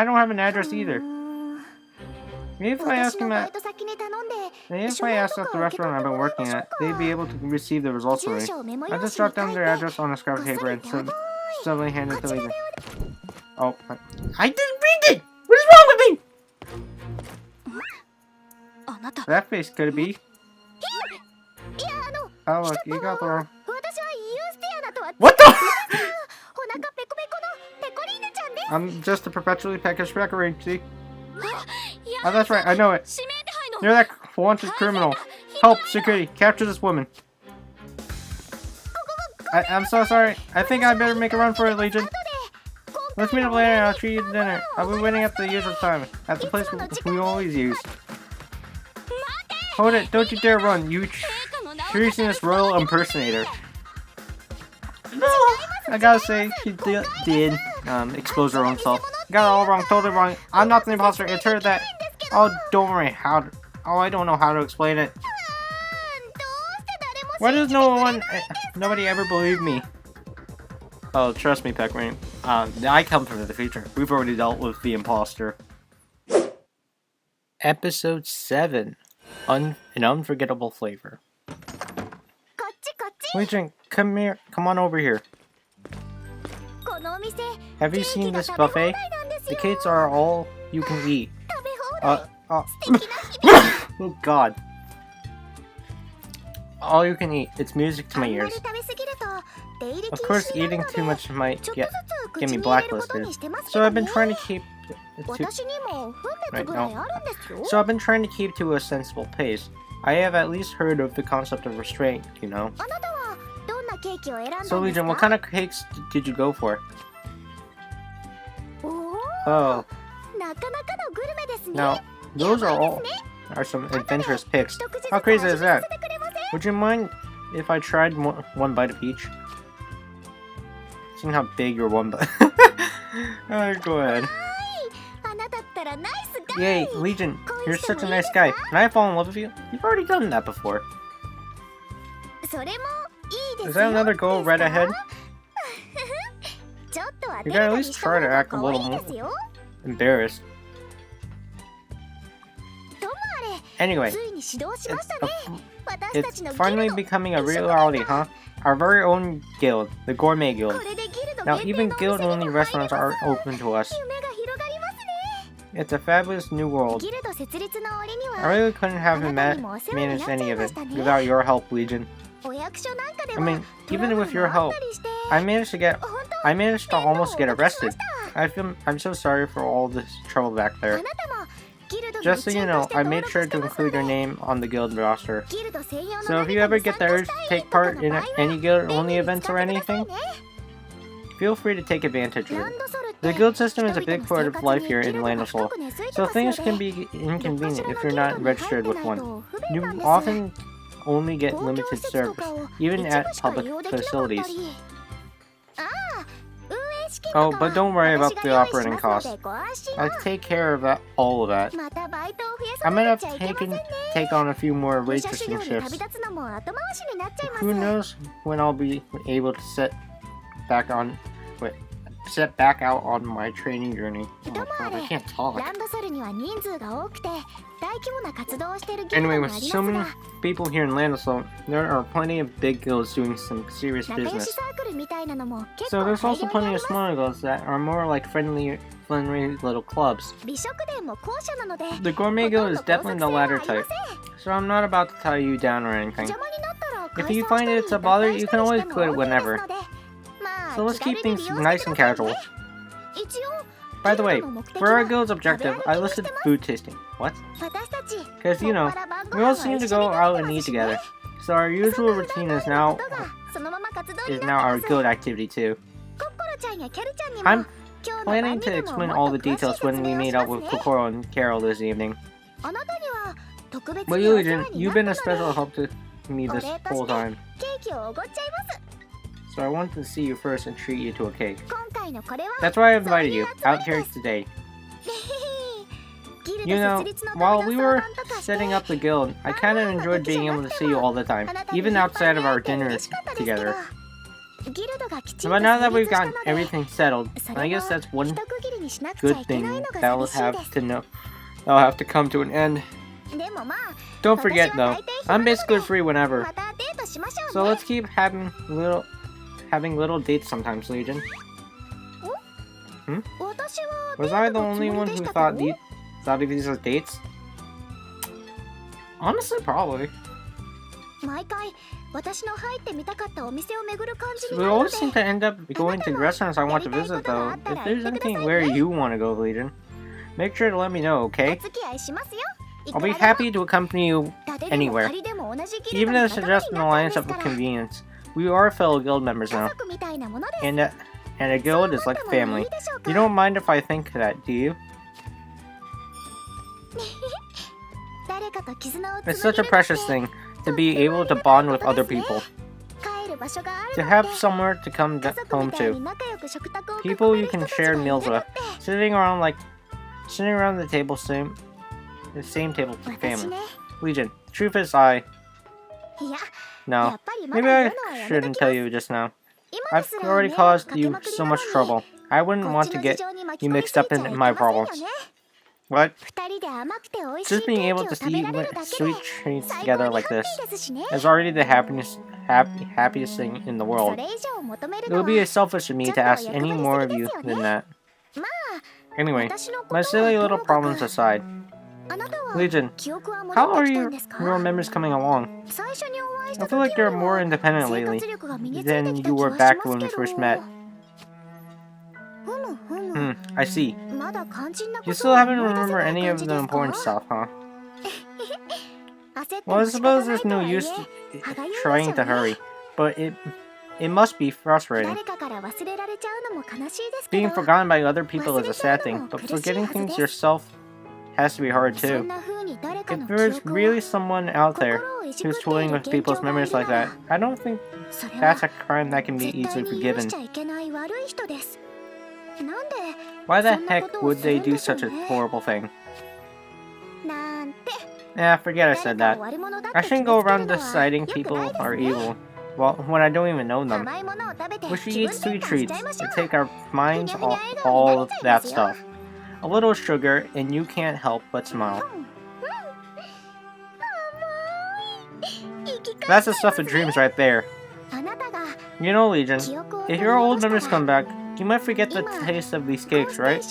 don't have an address either. Maybe if I ask at the restaurant I've been working at, they'd be able to receive the results for me. I just jot down their address on a scrap paper and suddenly hand it to Legion. Oh, I didn't read it! What is wrong with me? That face could it be? Oh look, you got the wrong... What the? I'm just a perpetually peckish Pecorine, see? Oh, that's right, I know it. You're that wanted criminal. Help, security, capture this woman. I'm so sorry. I think I better make a run for it, Legion. Let's meet up later and I'll treat you to dinner. I'll be waiting at the usual time, at the place we always use. Hold it, don't you dare run, you treasonous royal impersonator. I gotta say, she did expose her own self. Got it all wrong, totally wrong. I'm not the imposter, it's her that... Oh, don't worry, I don't know how to explain it. Why does nobody ever believe me? Oh, trust me, Pecorine. I come from the future. We've already dealt with the imposter. Episode 7. An unforgettable flavor. Legion, come here. Come on over here. Have you seen this buffet? The cakes are all you can eat. Oh god. All you can eat. It's music to my ears. Of course, eating too much might get me blacklisted. So I've been trying to keep So I've been trying to keep to a sensible pace. I have at least heard of the concept of restraint, you know. So Legion, what kind of cakes did you go for? Oh. Now, those are some adventurous picks. How crazy is that? Would you mind if I tried one bite of each? Seeing how big your one bite. Alright, go ahead. Yay, Legion, you're such a nice guy. Can I fall in love with you? You've already done that before. Is that another goal right ahead? You gotta at least try to act a little more embarrassed. Anyway, it's finally becoming a reality, huh? Our very own guild, the Gourmet Guild. Now even guild-only restaurants are open to us. It's a fabulous new world. I really couldn't have managed any of it without your help, Legion. I mean, even with your help, I managed to almost get arrested. I'm so sorry for all this trouble back there. Just so you know, I made sure to include your name on the guild roster. So if you ever get the urge to take part in any guild-only events or anything, feel free to take advantage of it. The guild system is a big part of life here in Landisol, so things can be inconvenient if you're not registered with one. You often only get limited service, even at public facilities. Oh, but don't worry about the operating costs. I take care of all of that. I might have to take on a few more waitressing shifts. Who knows when I'll be able to set back out on my training journey. Oh god, I can't talk. Anyway, with so many people here in Landisol, there are plenty of big guilds doing some serious business. So there's also plenty of smaller guilds that are more like friendly little clubs. The Gourmet Guild is definitely the latter type, so I'm not about to tie you down or anything. If you find it's a bother, you can always quit whenever. So let's keep things nice and casual. By the way, for our guild's objective, I listed food tasting. What? Because, you know, we all seem to go out and eat together. So our usual routine is now our guild activity too. I'm planning to explain all the details when we meet up with Kokoro and Carol this evening. But you've been a special help to me this whole time. So I wanted to see you first and treat you to a cake. That's why I invited you out here today. You know, while we were setting up the guild, I kinda enjoyed being able to see you all the time, even outside of our dinners together. But now that we've gotten everything settled, I guess that's one good thing that'll have to come to an end. Don't forget though, I'm basically free whenever. So let's keep having little dates sometimes, Legion. Was I the only one who thought of these as dates? Honestly, probably. We always seem to end up going to restaurants I want to visit, though. If there's anything where you want to go, Legion, make sure to let me know, okay? I'll be happy to accompany you anywhere. Even if it's just an alliance of convenience. We are fellow guild members now. And a guild is like family. You don't mind if I think that, do you? It's such a precious thing to be able to bond with other people. To have somewhere to come home to. People you can share meals with. Sitting around the table, the same table for family. Legion, the truth is No. Maybe I shouldn't tell you just now. I've already caused you so much trouble. I wouldn't want to get you mixed up in my problems. What? Just being able to eat sweet treats together like this is already the happiest thing in the world. It would be selfish of me to ask any more of you than that. Anyway, my silly little problems aside. Legion, how are your memories coming along? I feel like you're more independent lately than you were back when we first met. I see. You still haven't remembered any of the important stuff, huh? Well, I suppose there's no use trying to hurry, but it must be frustrating. Being forgotten by other people is a sad thing, but forgetting things yourself has to be hard too. If there's really someone out there who's toying with people's memories like that, I don't think that's a crime that can be easily forgiven. Why the heck would they do such a horrible thing? Forget I said that. I shouldn't go around deciding people are evil, well, when I don't even know them. We should eat sweet treats to take our minds off all of that stuff. A little sugar, and you can't help but smile. That's the stuff of dreams right there. You know, Legion, if your old memories come back, you might forget the taste of these cakes, right?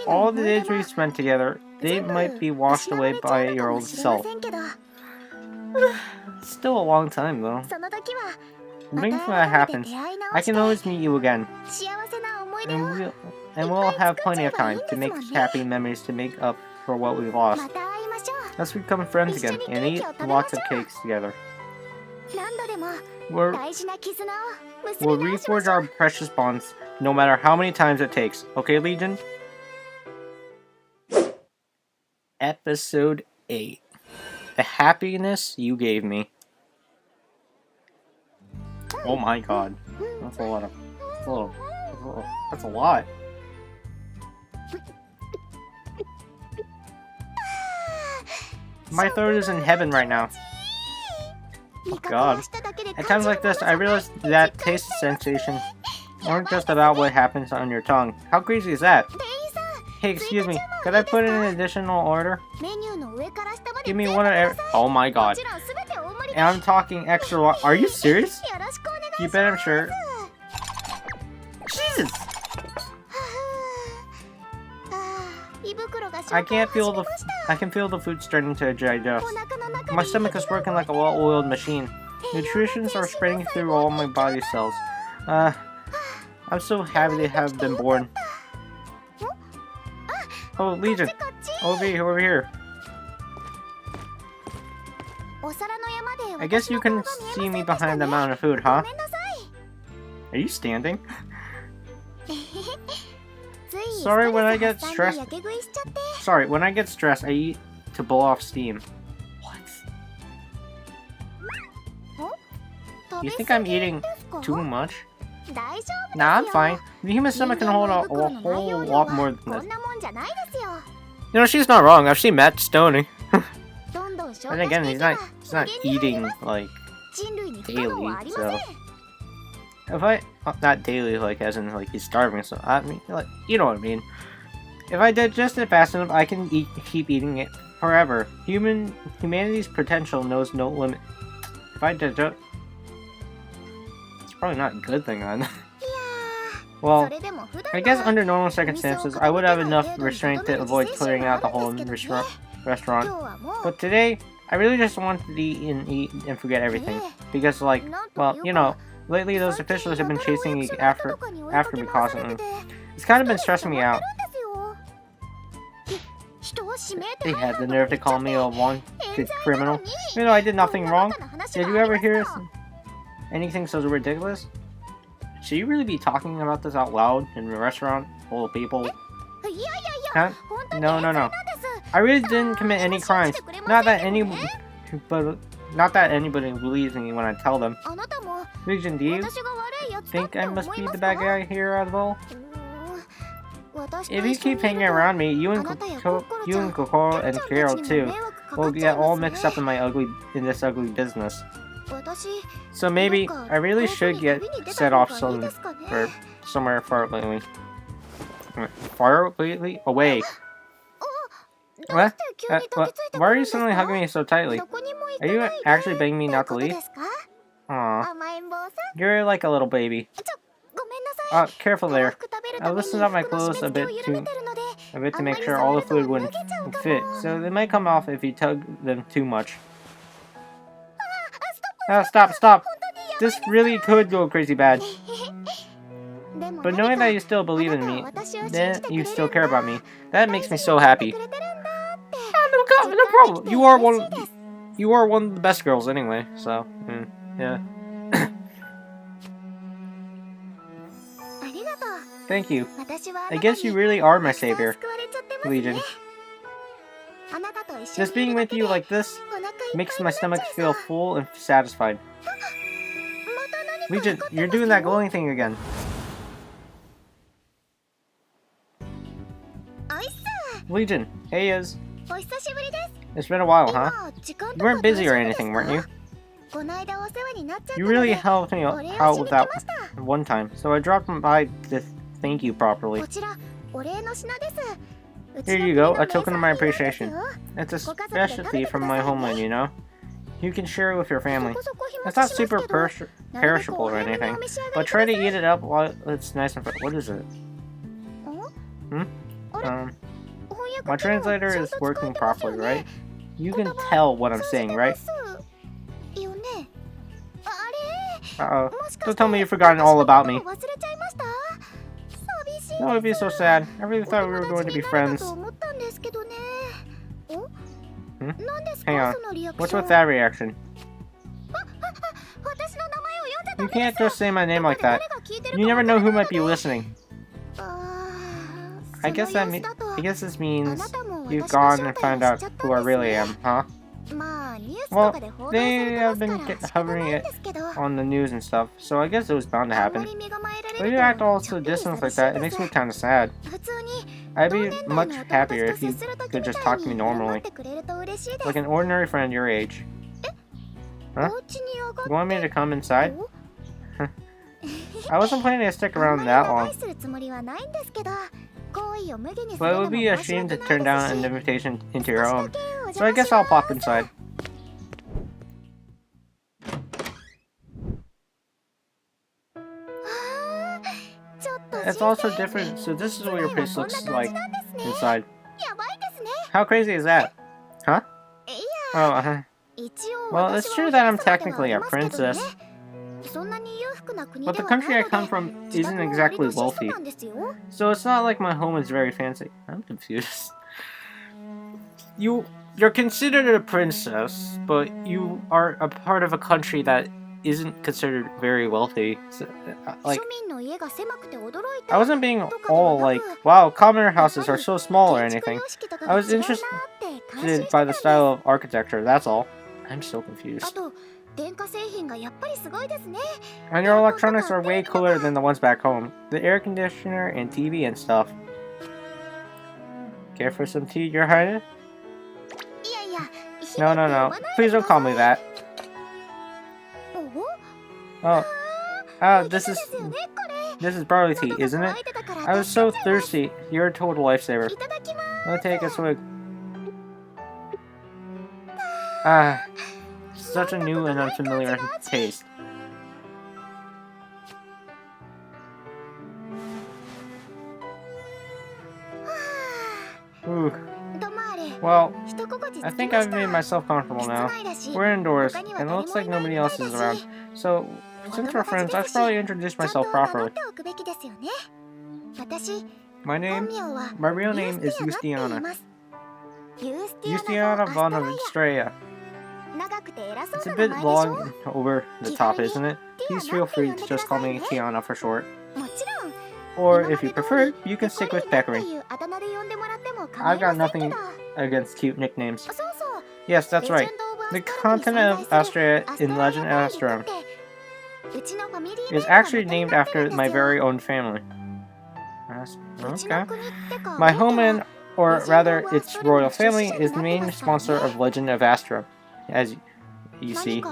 All the days we spent together, they might be washed away by your old self. It's still a long time, though. When that happens, I can always meet you again. And we'll have plenty of time to make happy memories to make up for what we've lost. Let's become friends again and eat lots of cakes together. We'll reforge our precious bonds no matter how many times it takes. Okay, Legion? Episode 8. The happiness you gave me. Oh my god. That's a lot. That's a lot. My throat is in heaven right now. Oh god. At times like this, I realize that taste sensations aren't just about what happens on your tongue. How crazy is that? Hey, excuse me, could I put in an additional order? Give me one of every— Oh my god. And I'm talking extra long— Are you serious? You bet I'm sure. Jesus! I can feel the food starting to digest. My stomach is working like a well-oiled machine. Nutrients are spreading through all my body cells. I'm so happy to have been born. Oh, Legion! Over here. I guess you can see me behind the mountain of food, huh? Are you standing? Sorry, when I get stressed, I eat to blow off steam. What? You think I'm eating too much? Nah, I'm fine. The human stomach can hold a whole lot more than this. You know, she's not wrong. I've seen Matt Stoney. And again, he's not eating, like, daily, so... If I... not daily, like, as in, like, he's starving, so... I mean, like, you know what I mean. If I digest it fast enough, I can keep eating it forever. Humanity's potential knows no limit. If I digest... It's probably not a good thing, then. Well, I guess under normal circumstances, I would have enough restraint to avoid clearing out the whole restaurant. But today, I really just wanted to eat and forget everything. Because, like, well, you know, lately those officials have been chasing me after me constantly. It's kind of been stressing me out. They had the nerve to call me a wanted criminal, even though I did nothing wrong. Did you ever hear anything so ridiculous? Should you really be talking about this out loud in a restaurant full of people? Huh? No. I really didn't commit any crimes. Not that anybody believes me when I tell them. Legion, do you think I must be the bad guy here out of all? If you keep hanging around me, you and Kokoro and Carol too will get all mixed up in this ugly business. So maybe I really should get set off somewhere far away. Away. What? Why are you suddenly hugging me so tightly? Are you actually begging me not to leave? Aw. You're like a little baby. Careful there. I loosened up my clothes a bit to make sure all the food wouldn't fit, so they might come off if you tug them too much. Stop! This really could go crazy bad. But knowing that you still believe in me, that you still care about me, that makes me so happy. No problem. You are one of the best girls anyway, so yeah. Thank you. I guess you really are my savior, Legion. Just being with you like this makes my stomach feel full and satisfied. Legion, you're doing that glowing thing again. Legion, hey Iz. It's been a while, huh? You weren't busy or anything, weren't you? You really helped me out with that one time, so I dropped by to thank you properly. Here you go, a token of my appreciation. It's a specialty from my homeland, you know? You can share it with your family. It's not super perishable or anything, but try to eat it up while it's nice and fresh. What is it? My translator is working properly, right? You can tell what I'm saying, right? Uh-oh. Don't tell me you've forgotten all about me. That would be so sad. I really thought we were going to be friends. Hang on. What's with that reaction? You can't just say my name like that. You never know who might be listening. I guess this means you've gone and found out who I really am, huh? Well, they have been hovering it on the news and stuff, so I guess it was bound to happen. But you act all so distant like that, it makes me kind of sad. I'd be much happier if you could just talk to me normally. Like an ordinary friend your age. Huh? You want me to come inside? I wasn't planning to stick around that long. But it would be a shame to turn down an invitation into your home, so I guess I'll pop inside. It's also different, so this is what your place looks like inside. How crazy is that? Huh? Oh, well, it's true that I'm technically a princess, but the country I come from isn't exactly wealthy, so it's not like my home is very fancy. I'm confused. You're considered a princess, but you are a part of a country that isn't considered very wealthy. So, like, I wasn't being all like, wow, commoner houses are so small or anything. I was interested by the style of architecture, that's all. I'm so confused. And your electronics are way cooler than the ones back home. The air conditioner and TV and stuff. Care for some tea, Your Highness? No. Please don't call me that. Oh, this is barley tea, isn't it? I was so thirsty. You're a total lifesaver. I'll take a swig. Such a new and unfamiliar taste. Ooh. Well, I think I've made myself comfortable now. We're indoors, and it looks like nobody else is around. So, since we're friends, I should probably introduce myself properly. My real name is Justiana. Justiana von Estrella. It's a bit long and over the top, isn't it? Please feel free to just call me Tiana for short. Or, if you prefer, you can stick with Pecorine. I've got nothing against cute nicknames. Yes, that's right. The continent of Austria in Legend of Astrum is actually named after my very own family. Okay. My homeland, or rather its royal family, is the main sponsor of Legend of Astrum, as you see.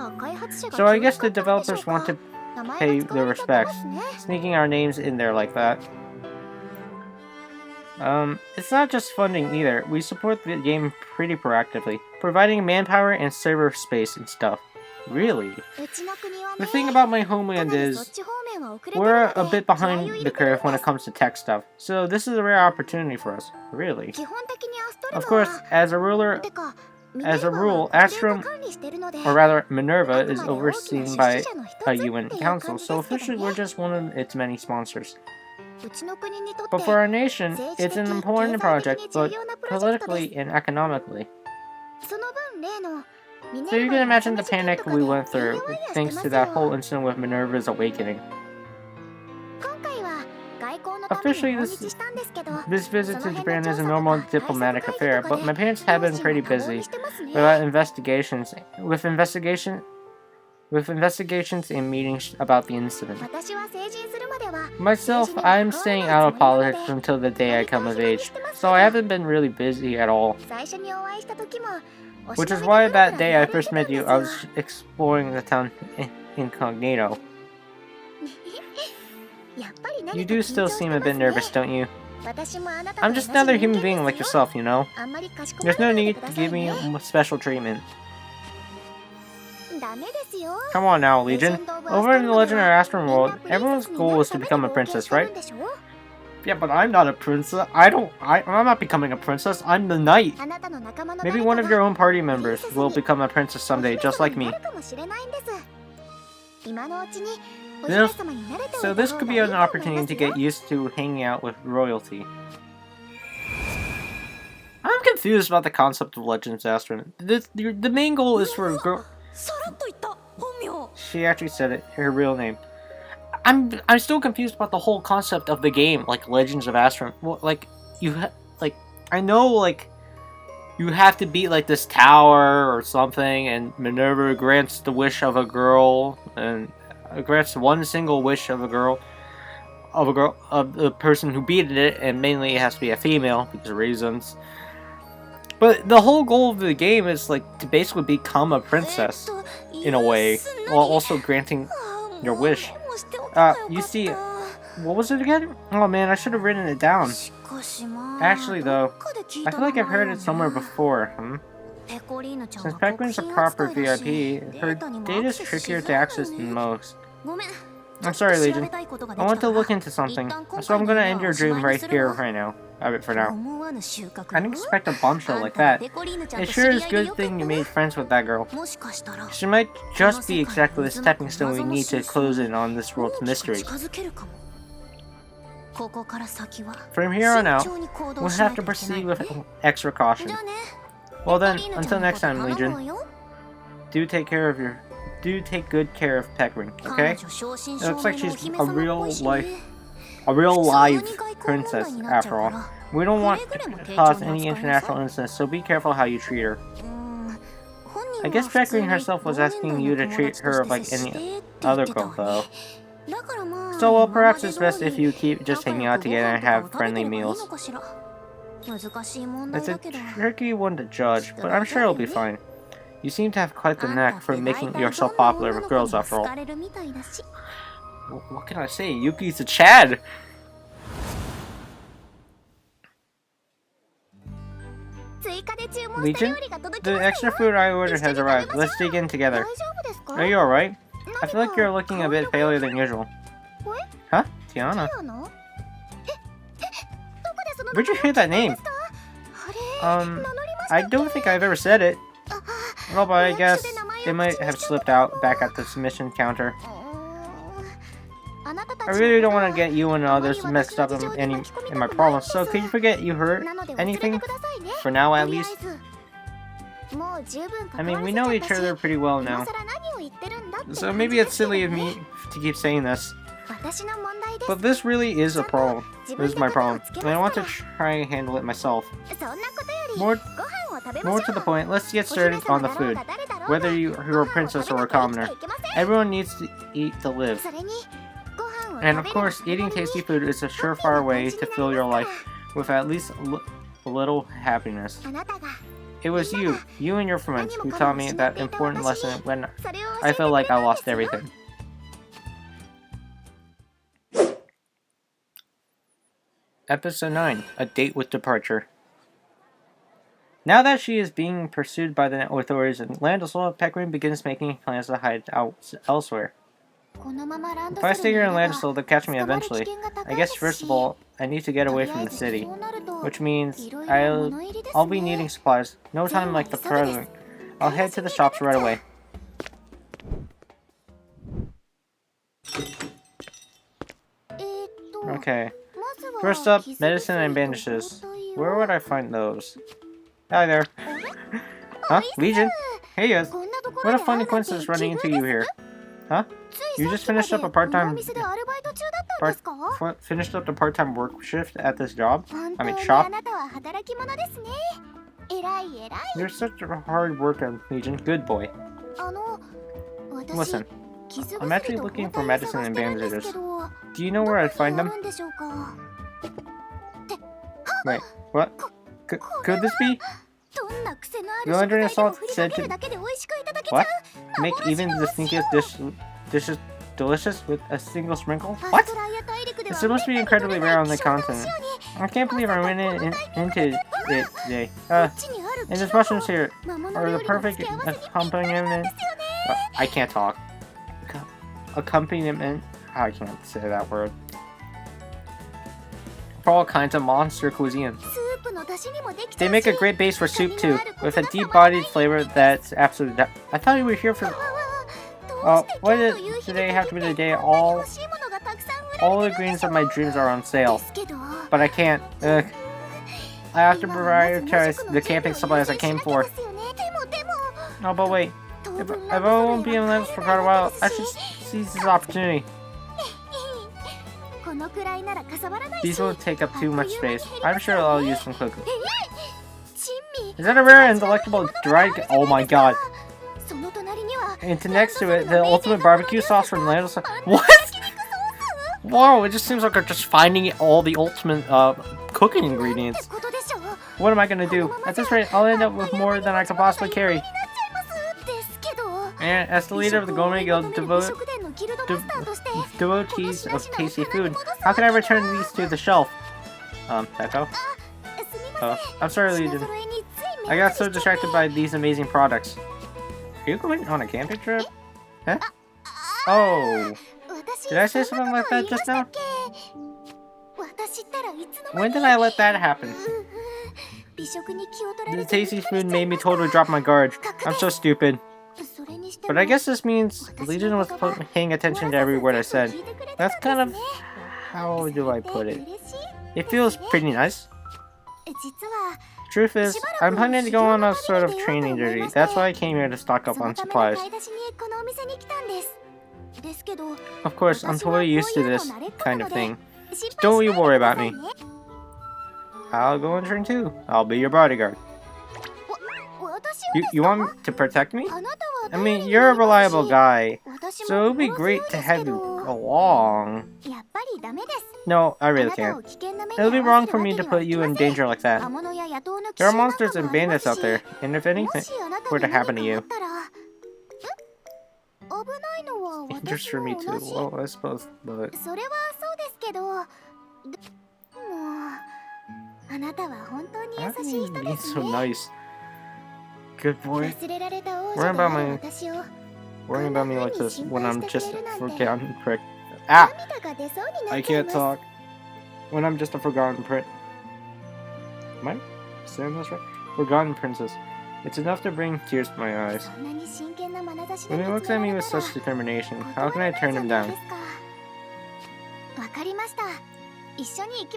So I guess the developers want to pay their respects, sneaking our names in there like that. It's not just funding either. We support the game pretty proactively, providing manpower and server space and stuff. Really? The thing about my homeland is, we're a bit behind the curve when it comes to tech stuff, so this is a rare opportunity for us. Really. Of course, as a rule, Astrum, or rather Minerva, is overseen by a UN council, so officially we're just one of its many sponsors. But for our nation, it's an important project, but politically and economically. So you can imagine the panic we went through, thanks to that whole incident with Minerva's awakening. Officially, this visit to Japan is a normal diplomatic affair, but my parents have been pretty busy with investigations and meetings about the incident. Myself, I'm staying out of politics until the day I come of age, so I haven't been really busy at all. Which is why that day I first met you, I was exploring the town incognito. You do still seem a bit nervous, don't you? I'm just another human being like yourself, you know? There's no need to give me special treatment. Come on now, Legion. Over in the Legend of Astrum world, everyone's goal is to become a princess, right? Yeah, but I'm not a princess. I'm not becoming a princess. I'm the knight. Maybe one of your own party members will become a princess someday, just like me. So this could be an opportunity to get used to hanging out with royalty. I'm confused about the concept of Legends of Astrum. The main goal is for a girl. She actually said it, her real name. I'm still confused about the whole concept of the game, like Legends of Astrum. Well, like I know like you have to beat like this tower or something, and Minerva grants the wish of a girl, and grants one single wish of the person who beat it, and mainly it has to be a female because of reasons. But the whole goal of the game is like to basically become a princess in a way, while also granting your wish. You see, what was it again? Oh man, I should have written it down. Actually though, I feel like I've heard it somewhere before, Since Pecorine's a proper VIP, her data is trickier to access than most. I'm sorry, Legion. I want to look into something, so I'm gonna end your dream right here, right now. For now. I didn't expect a bombshell like that. It sure is a good thing you made friends with that girl. She might just be exactly the stepping stone we need to close in on this world's mysteries. From here on out, we'll have to proceed with extra caution. Well then, until next time, Legion. Do take good care of Pecorine, okay? It looks like she's a real live princess, after all. We don't want to cause any international incidents, so be careful how you treat her. I guess Pecorine herself was asking you to treat her like any other girl, though. So, well, perhaps it's best if you keep just hanging out together and have friendly meals. It's a tricky one to judge, but I'm sure it'll be fine. You seem to have quite the knack for making yourself popular with girls, after all. What can I say? Yuki's a Chad! Legion? The extra food I ordered has arrived. Let's dig in together. Are you alright? I feel like you're looking a bit paler than usual. Huh? Tiana? Where'd you hear that name? I don't think I've ever said it. Well, but I guess it might have slipped out back at the submission counter. I really don't want to get you and others mixed up in my problems, so could you forget you heard anything? For now, at least. I mean, we know each other pretty well now. So maybe it's silly of me to keep saying this. But this really is a problem. This is my problem, and I want to try and handle it myself. More to the point, let's get started on the food. Whether you're a princess or a commoner, everyone needs to eat to live. And of course, eating tasty food is a surefire way to fill your life with at least a little happiness. It was you and your friends, who taught me that important lesson when I felt like I lost everything. Episode 9, A Date with Departure. Now that she is being pursued by the authorities in Landislow, Pecorine begins making plans to hide out elsewhere. If I stay here in Landislow, they'll catch me eventually. I guess first of all, I need to get away from the city, which means I'll be needing supplies. No time like the present. I'll head to the shops right away. Okay. First up, medicine and bandages. Where would I find those? Hi there. Huh? Legion? Hey guys. What a funny coincidence running into you here. Huh? You just finished up the part-time work shift at this job? I mean, shop? You're such a hard worker, Legion. Good boy. Listen, I'm actually looking for medicine and bandages. Do you know where I'd find them? Wait, what? Could this be? The laundry salt said to... What? Make even the stinkiest dishes delicious with a single sprinkle? What? It's supposed to be incredibly rare on the continent. I can't believe I ran into it today. And there's mushrooms here are the perfect accompaniment. I can't talk. Accompaniment? I can't say that word. For all kinds of monster cuisine. They make a great base for soup too, with a deep-bodied flavor that's absolutely... I thought you were here for... Why did today have to be the day all the greens of my dreams are on sale? But I can't. Ugh. I have to prioritize the camping supplies I came for. Oh, but wait. If I won't be in Lens for quite a while, I should seize this opportunity. These won't take up too much space. I'm sure I'll use some cooking. Is that a rare and delectable dried... Oh my god. And to next to it, the ultimate barbecue sauce from Landis... What?! Wow, it just seems like I'm just finding all the ultimate cooking ingredients. What am I gonna do? At this rate, I'll end up with more than I can possibly carry. And as the leader of the Gourmet Guild, devotees of tasty food, how can I return these to the shelf? Echo? Oh, I'm sorry, Legion. I got so distracted by these amazing products. Are you going on a camping trip? Huh? Oh. Did I say something like that just now? When did I let that happen? The tasty food made me totally drop my guard. I'm so stupid. But I guess this means Legion was paying attention to every word I said. That's kind of... How do I put it? It feels pretty nice. Truth is, I'm planning to go on a sort of training journey. That's why I came here to stock up on supplies. Of course, I'm totally used to this kind of thing. Don't you worry about me. I'll go on train too. I'll be your bodyguard. You want me to protect me? I mean, you're a reliable guy, so it would be great to have you along. No, I really can't. It would be wrong for me to put you in danger like that. There are monsters and bandits out there, and if anything were to happen to you... Dangerous for me too, well, I suppose, but... How can you be so nice? Good boy. Worrying about me like this when I'm just a forgotten prick. Ah! I can't talk. When I'm just a forgotten prick. Am I saying this right? Forgotten princess. It's enough to bring tears to my eyes. When he looks at me with such determination, how can I turn him down?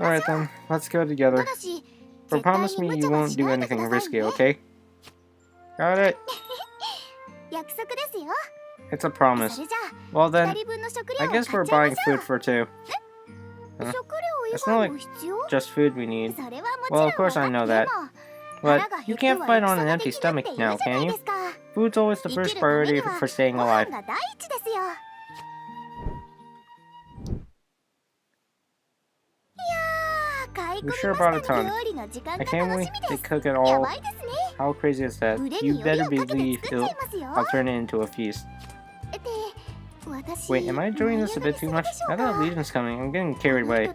Alright then, let's go together. But promise me you won't do anything risky, okay? Got it? It's a promise. Well then, I guess we're buying food for two. Huh? It's not like just food we need. Well, of course I know that. But you can't fight on an empty stomach now, can you? Food's always the first priority for staying alive. You sure brought a ton. I can't wait to cook it all. How crazy is that? You better believe I'll turn it into a feast. Wait, am I enjoying this a bit too much? I thought Legion's coming. I'm getting carried away.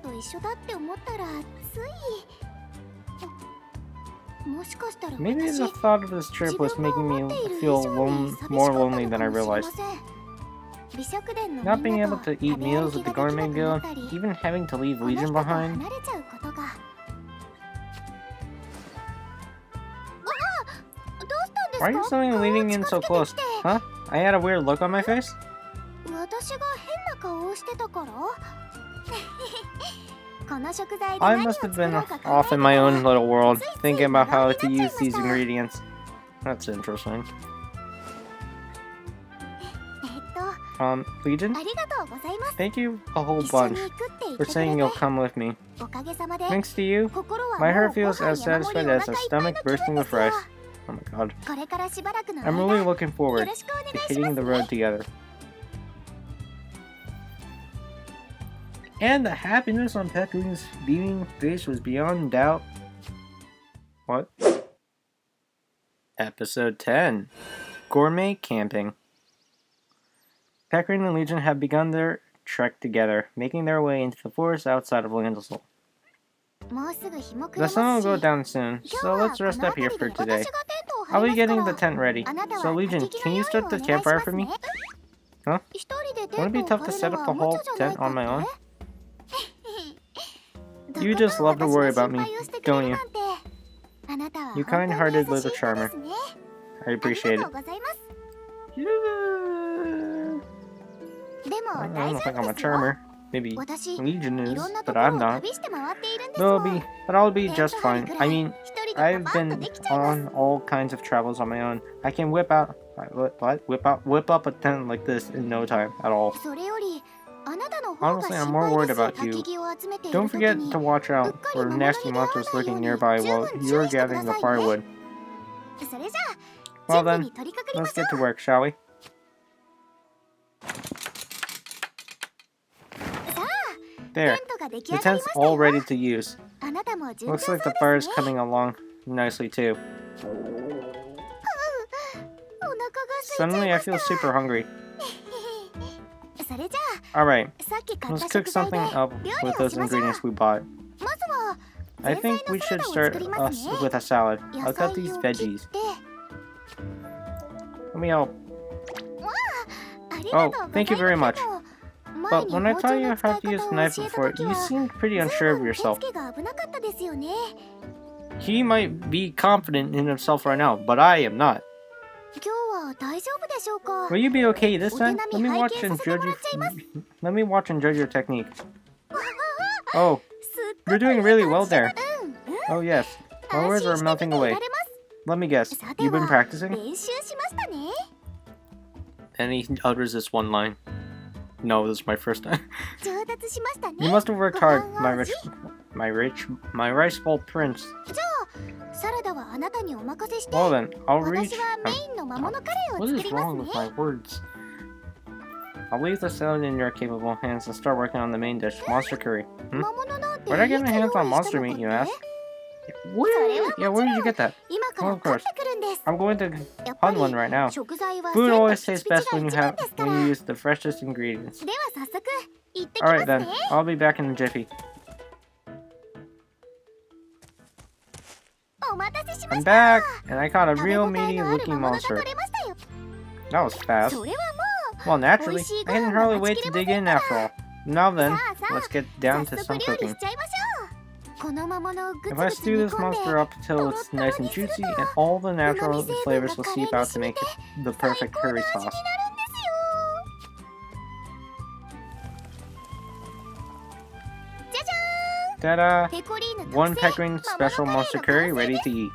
Maybe the thought of this trip was making me feel more lonely than I realized. Not being able to eat meals at the Gourmet Guild, even having to leave Legion behind. Why are you suddenly leaning in so close? Huh? I had a weird look on my face? I must have been off in my own little world, thinking about how to use these ingredients. That's interesting. Legion? Thank you a whole bunch for saying you'll come with me. Thanks to you, my heart feels as satisfied as a stomach bursting with rice. Oh my god. I'm really looking forward to hitting the road together. And the happiness on Pecorine's beaming face was beyond doubt. What? Episode 10. Gourmet Camping. Pecorine and Legion have begun their trek together, making their way into the forest outside of Landisol. The sun will go down soon, so let's rest up here for today. I'll be getting the tent ready. So Legion, can you start the campfire for me? Huh? Won't it be tough to set up the whole tent on my own? You just love to worry about me, don't you? You kind-hearted little charmer. I appreciate it. Yeah. I don't think I'm a charmer. Maybe Legion is, but I'm not. But I'll be just fine. I mean, I've been on all kinds of travels on my own. I can whip up a tent like this in no time at all. Honestly, I'm more worried about you. Don't forget to watch out for nasty monsters lurking nearby while you're gathering the firewood. Well then, let's get to work, shall we? There, the tent's all ready to use. Looks like the fire's coming along nicely too. Suddenly I feel super hungry. Alright, let's cook something up with those ingredients we bought. I think we should start with a salad. I'll cut these veggies. Let me help. Oh, thank you very much. But when I taught you how to use the knife before, you seemed pretty unsure of yourself. He might be confident in himself right now, but I am not. Will you be okay this time? Let me watch and judge your technique. Oh, you're doing really well there. Oh yes, my words are melting away. Let me guess, you've been practicing? And he utters this one line. No, this is my first time. You must have worked hard, my rice bowl prince. Well then, I'll reach. What is wrong with my words? I'll leave the salad in your capable hands and start working on the main dish, monster curry. Where did I get my hands on monster meat, you ask? Yeah, where did you get that? Well, of course. I'm going to hunt one right now. Food always tastes best when you use the freshest ingredients. Alright then, I'll be back in a jiffy. I'm back, and I caught a real meaty looking monster. That was fast. Well, naturally, I didn't hardly wait to dig in after all. Now then, let's get down to some cooking. If I stew this monster up until it's nice and juicy, and all the natural flavors will seep out to make it the perfect curry sauce. Ta-da! One Pecorine special monster curry ready to eat.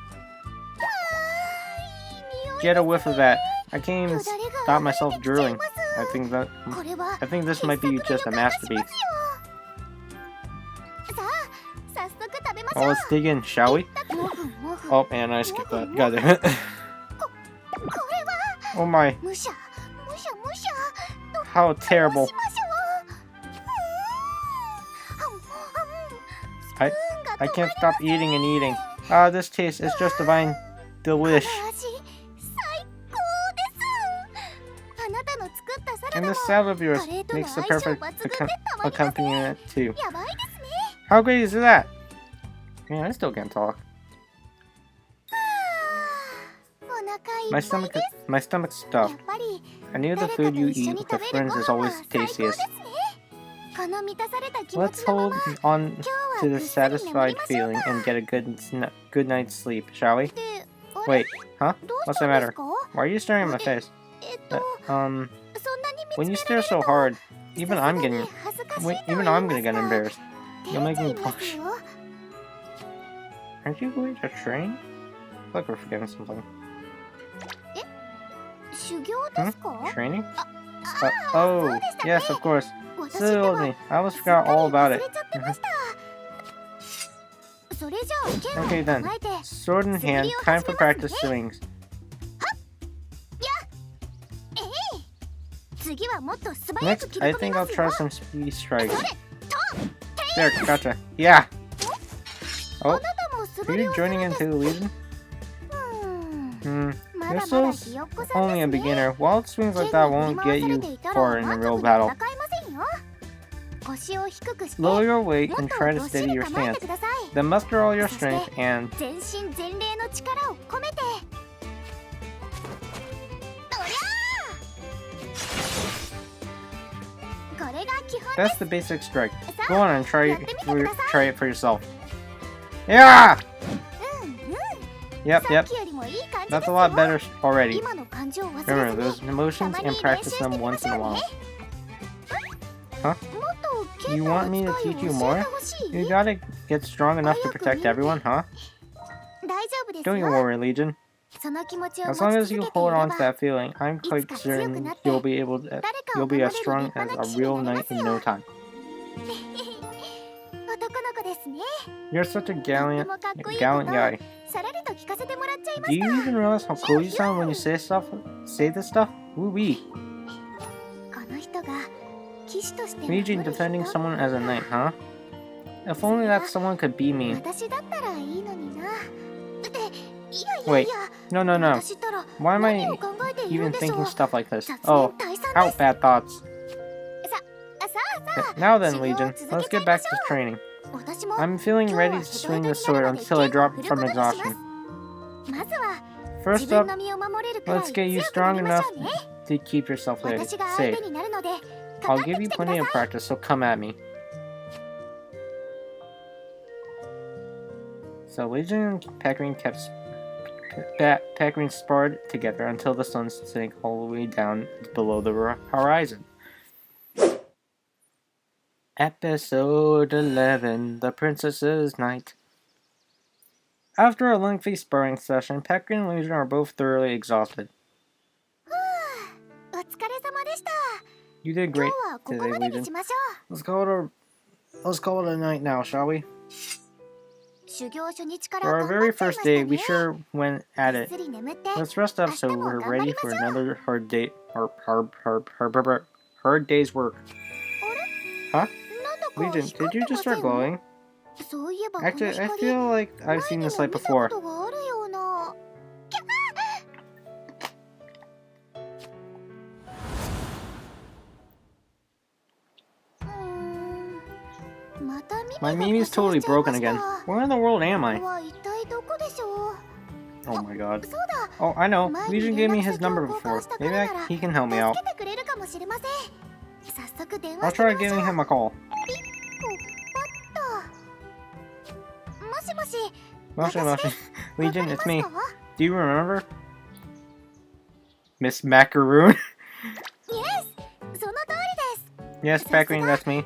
Get a whiff of that. I can't even stop myself drooling. I think this might be just a masterpiece. Oh, let's dig in, shall we? Oh man, I skipped that. God damn it. Oh my. How terrible. I can't stop eating and eating. Ah, this taste is just divine. Delish. And this salad of yours makes the perfect accompaniment too. How great is that? Man, I still can't talk. My stomach's stuffed. I knew the food you eat with friends is always tastiest. Let's hold on to the satisfied feeling and get a good night's sleep, shall we? Wait, huh? What's the matter? Why are you staring at my face? When you stare so hard, even I'm gonna get embarrassed. You'll make me blush. Aren't you going to train? I feel like we're forgetting something. Training? Oh, yes, of course. Silly me. I almost forgot all about it. Okay then. Sword in hand, time for practice swings. Next, I think I'll try some speed strikes. There, gotcha. Yeah! Oh, are you joining into the Legion? You're still only a beginner. Wild swings like that won't get you far in a real battle. Lower your weight and try to steady your stance. Then muster all your strength and... That's the basic strike. Go on and try it for yourself. Yeah! Yep. That's a lot better already. Remember those emotions and practice them once in a while. Huh? You want me to teach you more? You gotta get strong enough to protect everyone, huh? Don't you worry, Legion. As long as you hold on to that feeling, I'm quite certain you'll be as strong as a real knight in no time. You're such a gallant guy. Do you even realize how cool you sound when you say this stuff? Woo-wee. Legion defending someone as a knight, huh? If only that someone could be me. Wait, no. Why am I even thinking stuff like this? Oh, out bad thoughts. Now then, Legion, let's get back to training. I'm feeling ready to swing the sword until I drop from exhaustion. First up, let's get you strong enough to keep yourself safe. I'll give you plenty of practice, so come at me. So Legion and Pecorine Pecorine sparred together until the sun sank all the way down below the horizon. Episode 11, The Princess's Night. After a lengthy sparring session, Pecorine and Legion are both thoroughly exhausted. You did great today, Legion. Let's call it a night now, shall we? For our very first day, we sure went at it. Let's rest up so we're ready for another hard day's work. Huh? Legion, did you just start glowing? Actually, I feel like I've seen this light before. My Mimi's totally broken again. Where in the world am I? Oh my god. Oh, I know. Legion gave me his number before. Maybe he can help me out. I'll try giving him a call. Moshi Moshi. Legion, it's me. Do you remember? Miss Macaroon? Yes, Pecorine, that's me.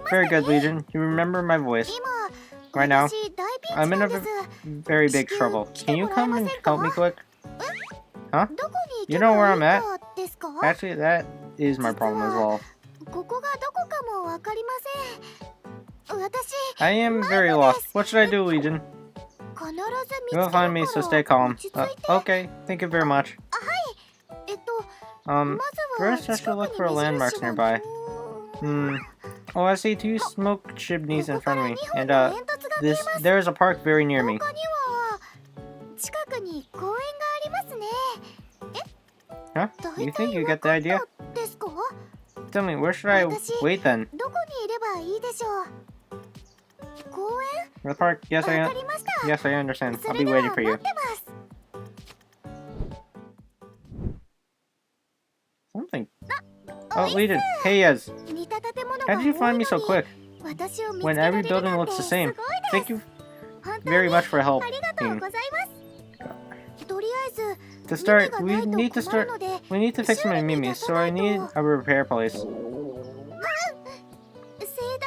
Very good, Legion. You remember my voice. Right now, I'm in a very big trouble. Can you come and help me quick? Huh? You know where I'm at? Actually, that is my problem as well. I am very lost. What should I do, Legion? You will find me, so stay calm. Okay, thank you very much. First I should look for landmarks nearby. Oh, I see 2 smoke chimneys in front of me, and there is a park very near me. Huh? You think you get the idea? Tell me, where should I wait then? The park? Yes, I understand. I'll be waiting for you. Something. Oh, Legion. Hey, yes. How did you find me so quick? When every building looks the same. Thank you very much for helping. To start, we need to fix my Mimi, so I need a repair place.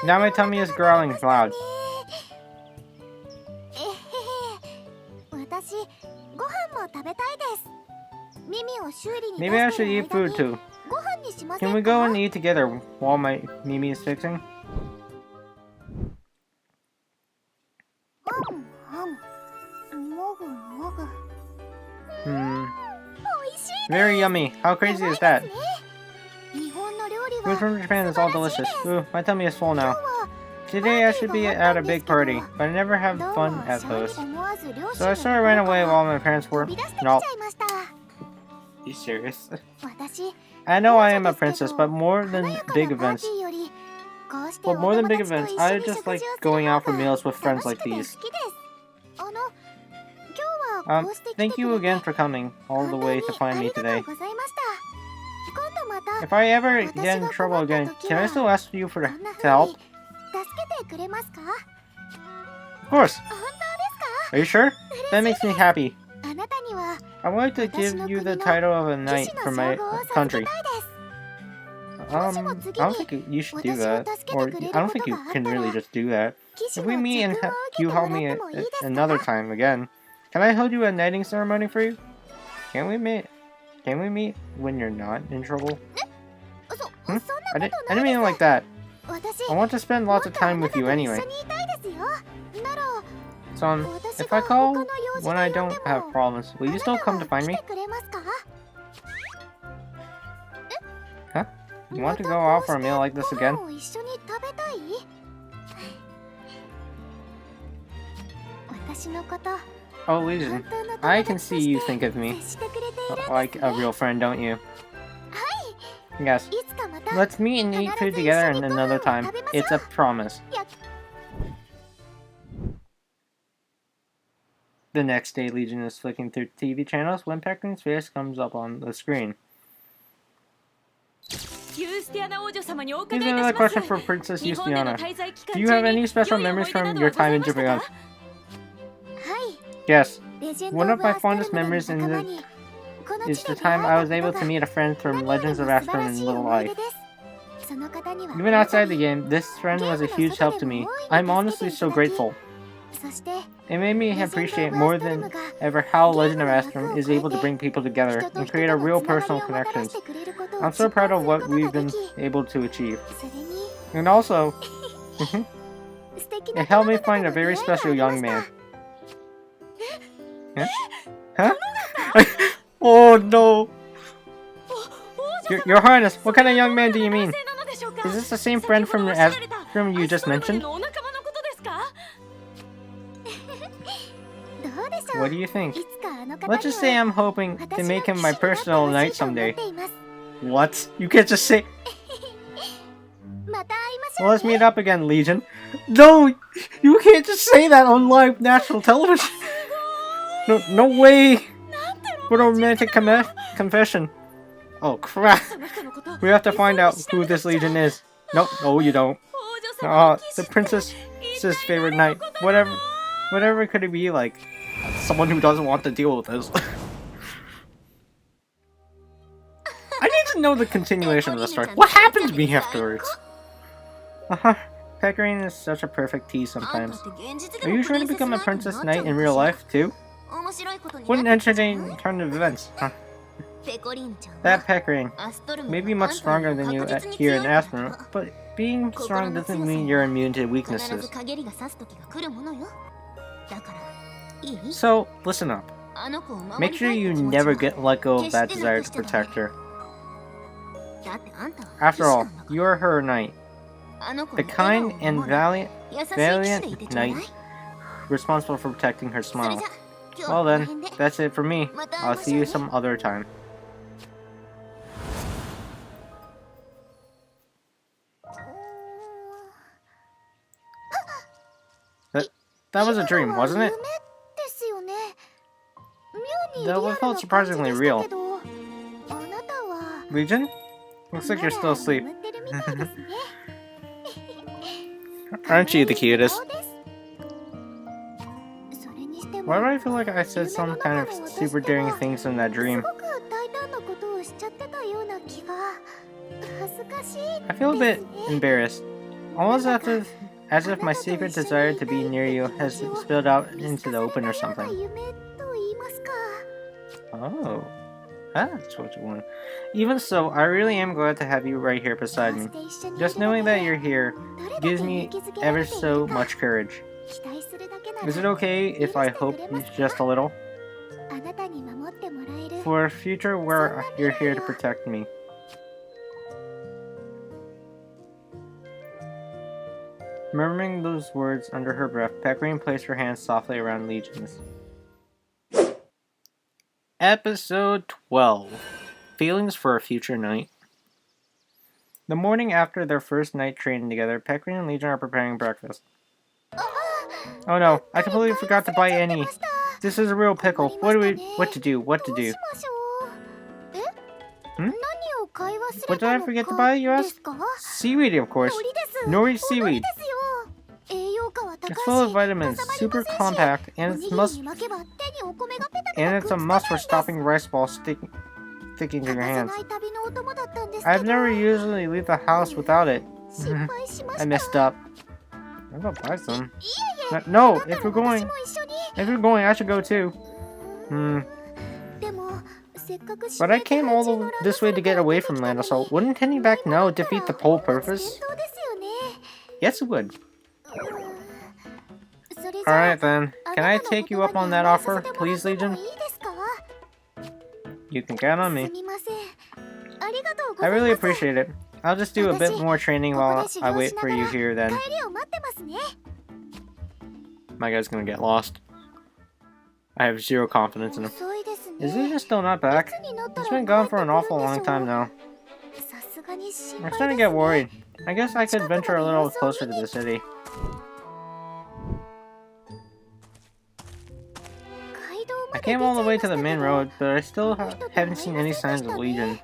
Now my tummy is growling loud. Maybe I should eat food too. Can we go and eat together while my Mimi is fixing? Very yummy. How crazy is that? Food from Japan is all delicious. Ooh, my tummy is full now. Today I should be at a big party, but I never have fun at those. So I sort of ran away while my parents were... No. Are you serious? I know I am a princess, but more than big events. I just like going out for meals with friends like these. Thank you again for coming all the way to find me today. If I ever get in trouble again, can I still ask you for help? Of course. Are you sure? That makes me happy. I would like to give you the title of a knight for my country. I don't think you should do that. Or, I don't think you can really just do that. If we meet and you help me another time again, can I hold you a knighting ceremony for you? Can we meet when you're not in trouble? I didn't mean it like that. I want to spend lots of time with you anyway. So, if I call when I don't have problems, will you still come to find me? Huh? You want to go out for a meal like this again? Oh, Legion, I can see you think of me like a real friend, don't you? Yes. Let's meet and eat food together another time. It's a promise. The next day, Legion is flicking through TV channels when Pecorine's face comes up on the screen. Here's another question for Princess Justiana. Do you have any special memories from your time in Japan? Yes. One of my fondest memories is the time I was able to meet a friend from Legends of Astron in Little Life. Even outside the game, this friend was a huge help to me. I'm honestly so grateful. It made me appreciate more than ever how Legend of Astron is able to bring people together and create a real personal connections. I'm so proud of what we've been able to achieve. And also, it helped me find a very special young man. Huh? Oh no! Your Highness, what kind of young man do you mean? Is this the same friend from you just mentioned? What do you think? Let's just say I'm hoping to make him my personal knight someday. What? You can't just say... Well, let's meet up again, Legion. No! You can't just say that on live national television! No way! What a romantic confession. Oh crap. We have to find out who this Legion is. No, you don't. The princess's favorite knight. Whatever. Whatever could it be like? Someone who doesn't want to deal with this. I need to know the continuation of the story. What happened to me afterwards? Pecorine is such a perfect tease sometimes. Are you trying to become a princess knight in real life, too? What an entertaining turn of events, huh? That Pecorine may be much stronger than you here in Aspen, but being strong doesn't mean you're immune to weaknesses. So, listen up. Make sure you never let go of that desire to protect her. After all, you are her knight. The kind and valiant knight responsible for protecting her smile. Well then, that's it for me. I'll see you some other time. That was a dream, wasn't it? Though it felt surprisingly real. Legion? Looks like you're still asleep. Aren't you the cutest? Why do I feel like I said some kind of super daring things in that dream? I feel a bit embarrassed. Almost as if my secret desire to be near you has spilled out into the open or something. Oh, that's what you want. Even so, I really am glad to have you right here beside me. Just knowing that you're here gives me ever so much courage. Is it okay if I hope just a little? For a future where you're here to protect me. Murmuring those words under her breath, Pecorine placed her hands softly around Legion's. Episode 12. Feelings for a Future Night. The morning after their first night training together, Pecorine and Legion are preparing breakfast. Oh no, I completely forgot to buy any. This is a real pickle. What to do? Hmm? What did I forget to buy, you ask? Seaweed, of course. Nori seaweed. It's full of vitamins, super compact, and it's a must for stopping rice balls sticking to your hands. I've never usually leave the house without it. I messed up. I'm gonna buy some. No, if you're going, I should go too. But I came all this way to get away from land assault. Wouldn't turning back now defeat the whole purpose? Yes, it would. Alright then, can I take you up on that offer, please, Legion? You can count on me. I really appreciate it. I'll just do a bit more training while I wait for you here then. My guy's gonna get lost. I have zero confidence in him. Is Legion still not back? He's been gone for an awful long time now. I'm starting to get worried. I guess I could venture a little closer to the city. I came all the way to the main road, but I still haven't seen any signs of Legion.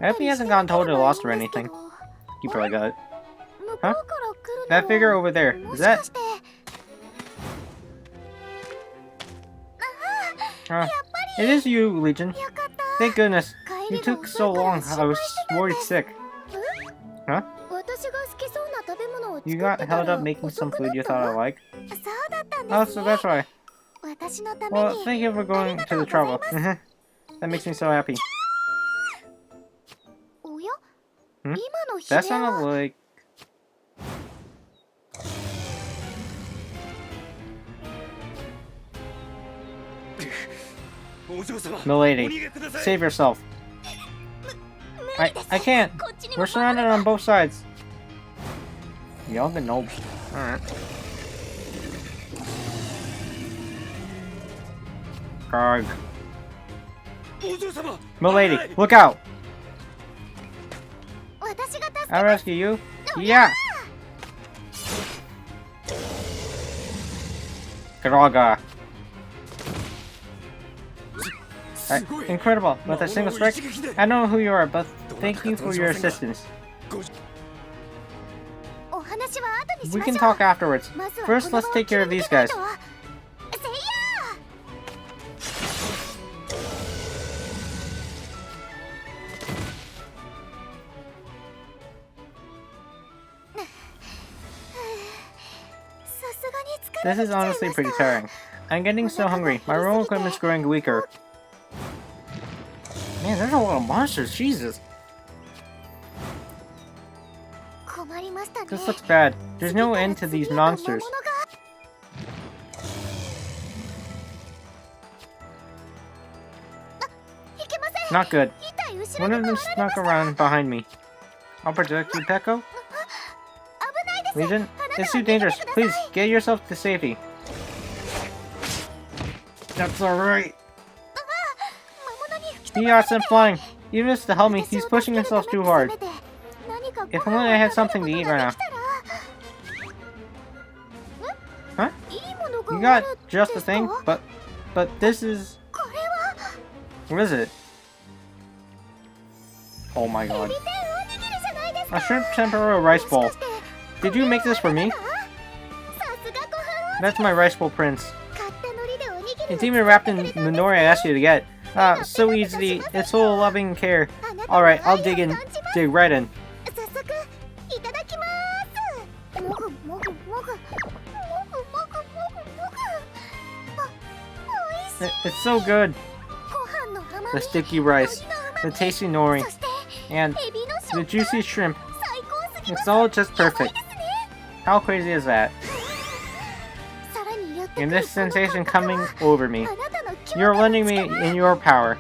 I hope he hasn't gotten totally lost or anything. You probably got it. Huh? That figure over there, is that... it is you, Legion. Thank goodness. You took so long, I was worried sick. Huh? You got held up making some food you thought I liked? Oh, so that's why. Well, thank you for going to the trouble. That makes me so happy. Hmm? That sounded like... Milady, save yourself. I can't. We're surrounded on both sides. Y'all the nobs. Alright. Garg. Milady, look out! I'll rescue you. Yeah! Graga. Incredible, with a single strike. I don't know who you are, but thank you for your assistance. We can talk afterwards. First, let's take care of these guys. This is honestly pretty tiring. I'm getting so hungry. My roll equipment's growing weaker. Man, there's a lot of monsters. Jesus. This looks bad. There's no end to these monsters. Not good. One of them snuck around behind me. I'll protect you, Peko. Legion, it's too dangerous. Please, get yourself to safety. That's alright. He got sent flying. Even if it's to help me, he's pushing himself too hard. If only I had something to eat right now. Huh? You got just the thing, but this is... What is it? Oh my god. A shrimp tempura rice bowl. Did you make this for me? That's my rice bowl, Prince. It's even wrapped in the nori I asked you to get. Ah, so easy. It's full of loving care. Alright, I'll dig right in. It's so good. The sticky rice, the tasty nori, and the juicy shrimp. It's all just perfect. How crazy is that? And this sensation coming over me. You're lending me in your power.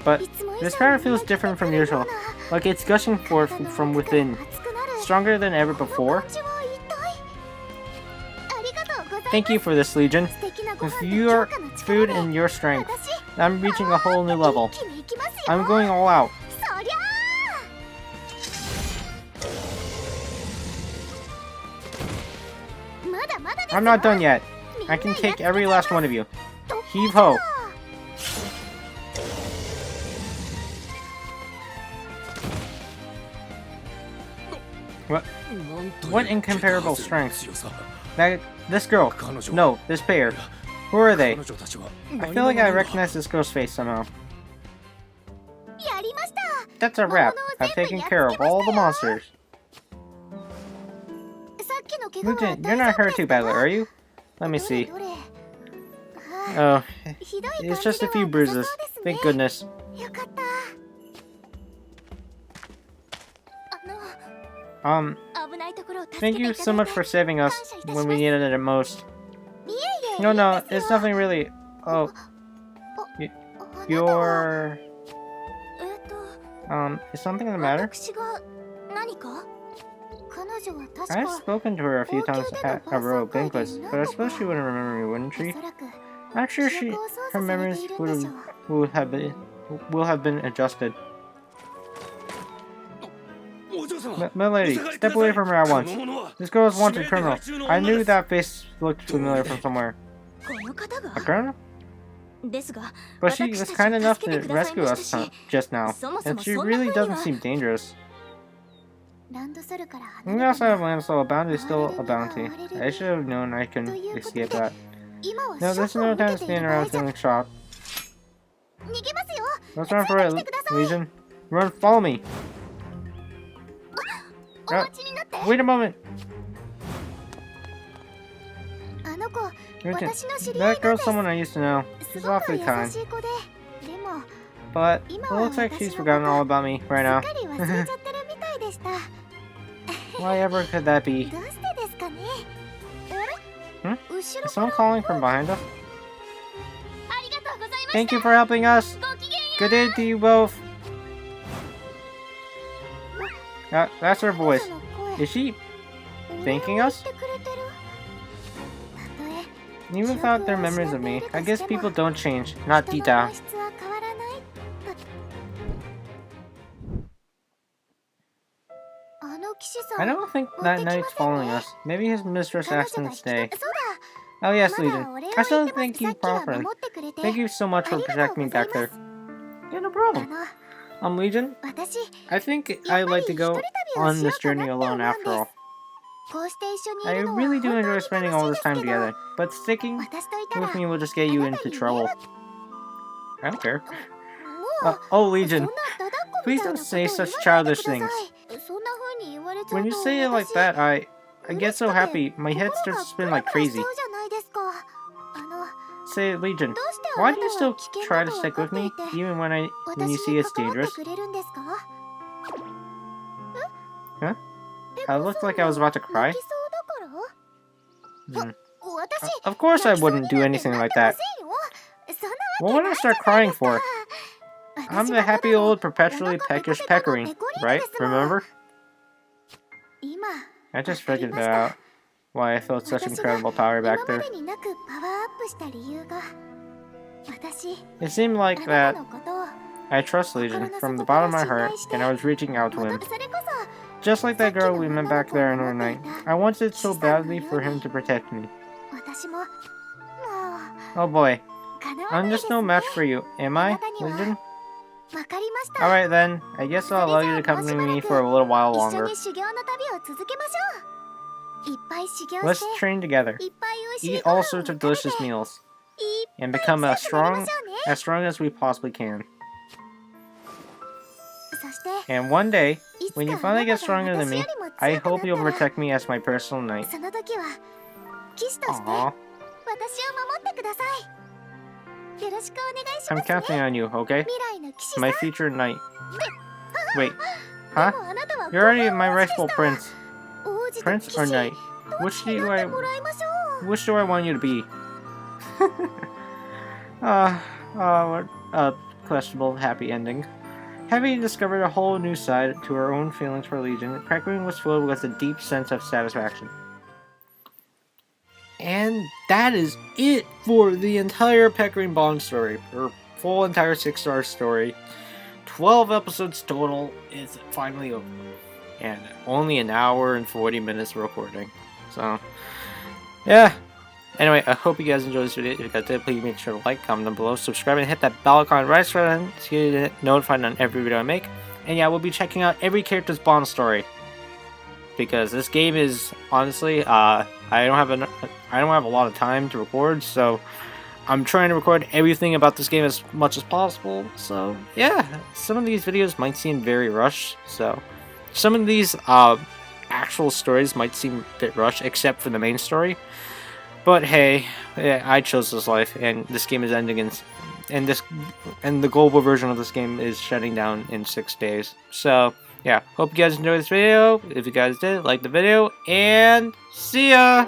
But this power feels different from usual. Like it's gushing forth from within. Stronger than ever before. Thank you for this, Legion. With your food and your strength, I'm reaching a whole new level. I'm going all out. I'm not done yet. I can take every last one of you. Heave ho. What incomparable strength. This girl. No, this pair. Who are they? I feel like I recognize this girl's face somehow. That's a wrap. I've taken care of all the monsters. Lieutenant, you're not hurt too badly, are you? Let me see. Oh, it's just a few bruises. Thank goodness. Thank you so much for saving us when we needed it most. No, it's nothing really. Oh, you're... is something the matter? I've spoken to her a few times at a row of banquets, but I suppose she wouldn't remember me, wouldn't she? I'm sure her memories will have been adjusted. My lady, step away from her at once. This girl is a wanted criminal. I knew that face looked familiar from somewhere. A criminal? But she was kind enough to rescue us just now, and she really doesn't seem dangerous. On the outside of Landsoul, a bounty is still a bounty. I should have known I couldn't escape that. No, there's no time to stand around feeling shocked. Let's run for it, Legion. Run, follow me! Wait a moment! That girl's someone I used to know. She's awfully kind. But it looks like she's forgotten all about me right now. Why ever could that be? Is someone calling from behind us? Thank you for helping us! Good day to you both! That's her voice. Is she thanking us? Even without their memories of me, I guess people don't change, not Dita. I don't think that knight's following us. Maybe his mistress asked him to stay. Oh yes, Legion. I still thank you, Priconne. Thank you so much for protecting me back there. Yeah, no problem. Legion, I think I'd like to go on this journey alone after all. I really do enjoy spending all this time together, but sticking with me will just get you into trouble. I don't care. Oh, Legion, please don't say such childish things. When you say it like that, I get so happy, my head starts to spin like crazy. Say, Legion, why do you still try to stick with me, even when you see it's dangerous? Huh? I looked like I was about to cry. Of course I wouldn't do anything like that. What would I start crying for? I'm the happy old perpetually peckish Pecorine, right? Remember? I just figured out why I felt such incredible power back there. It seemed like that I trust Legion from the bottom of my heart, and I was reaching out to him. Just like that girl we met back there another night. I wanted so badly for him to protect me. Oh boy. I'm just no match for you, am I, Legion? Alright then, I guess I'll allow you to accompany me for a little while longer. Let's train together, eat all sorts of delicious meals, and become as strong as we possibly can. And one day, when you finally get stronger than me, I hope you'll protect me as my personal knight. Aww. I'm counting on you, okay? My future knight. Wait, huh? You're already my rightful prince. Prince or knight? Which do I want you to be? What a questionable happy ending. Having discovered a whole new side to her own feelings for Legion, Pecorine was filled with a deep sense of satisfaction. And that is it for the entire Pecorine Bond story. Her full entire 6-star story. 12 episodes total is finally over. And only an hour and 40 minutes of recording. So, yeah. Anyway, I hope you guys enjoyed this video. If you guys did, please make sure to like, comment down below, subscribe, and hit that bell icon right then to get notified on every video I make. And yeah, we'll be checking out every character's Bond story. Because this game is, honestly, I don't have a lot of time to record, so I'm trying to record everything about this game as much as possible. So yeah, some of these videos might seem very rushed, so some of these actual stories might seem a bit rushed, except for the main story. But hey, yeah, I chose this life, and this game is ending and the global version of this game is shutting down in 6 days. So yeah, hope you guys enjoyed this video. If you guys did, like the video, and see ya!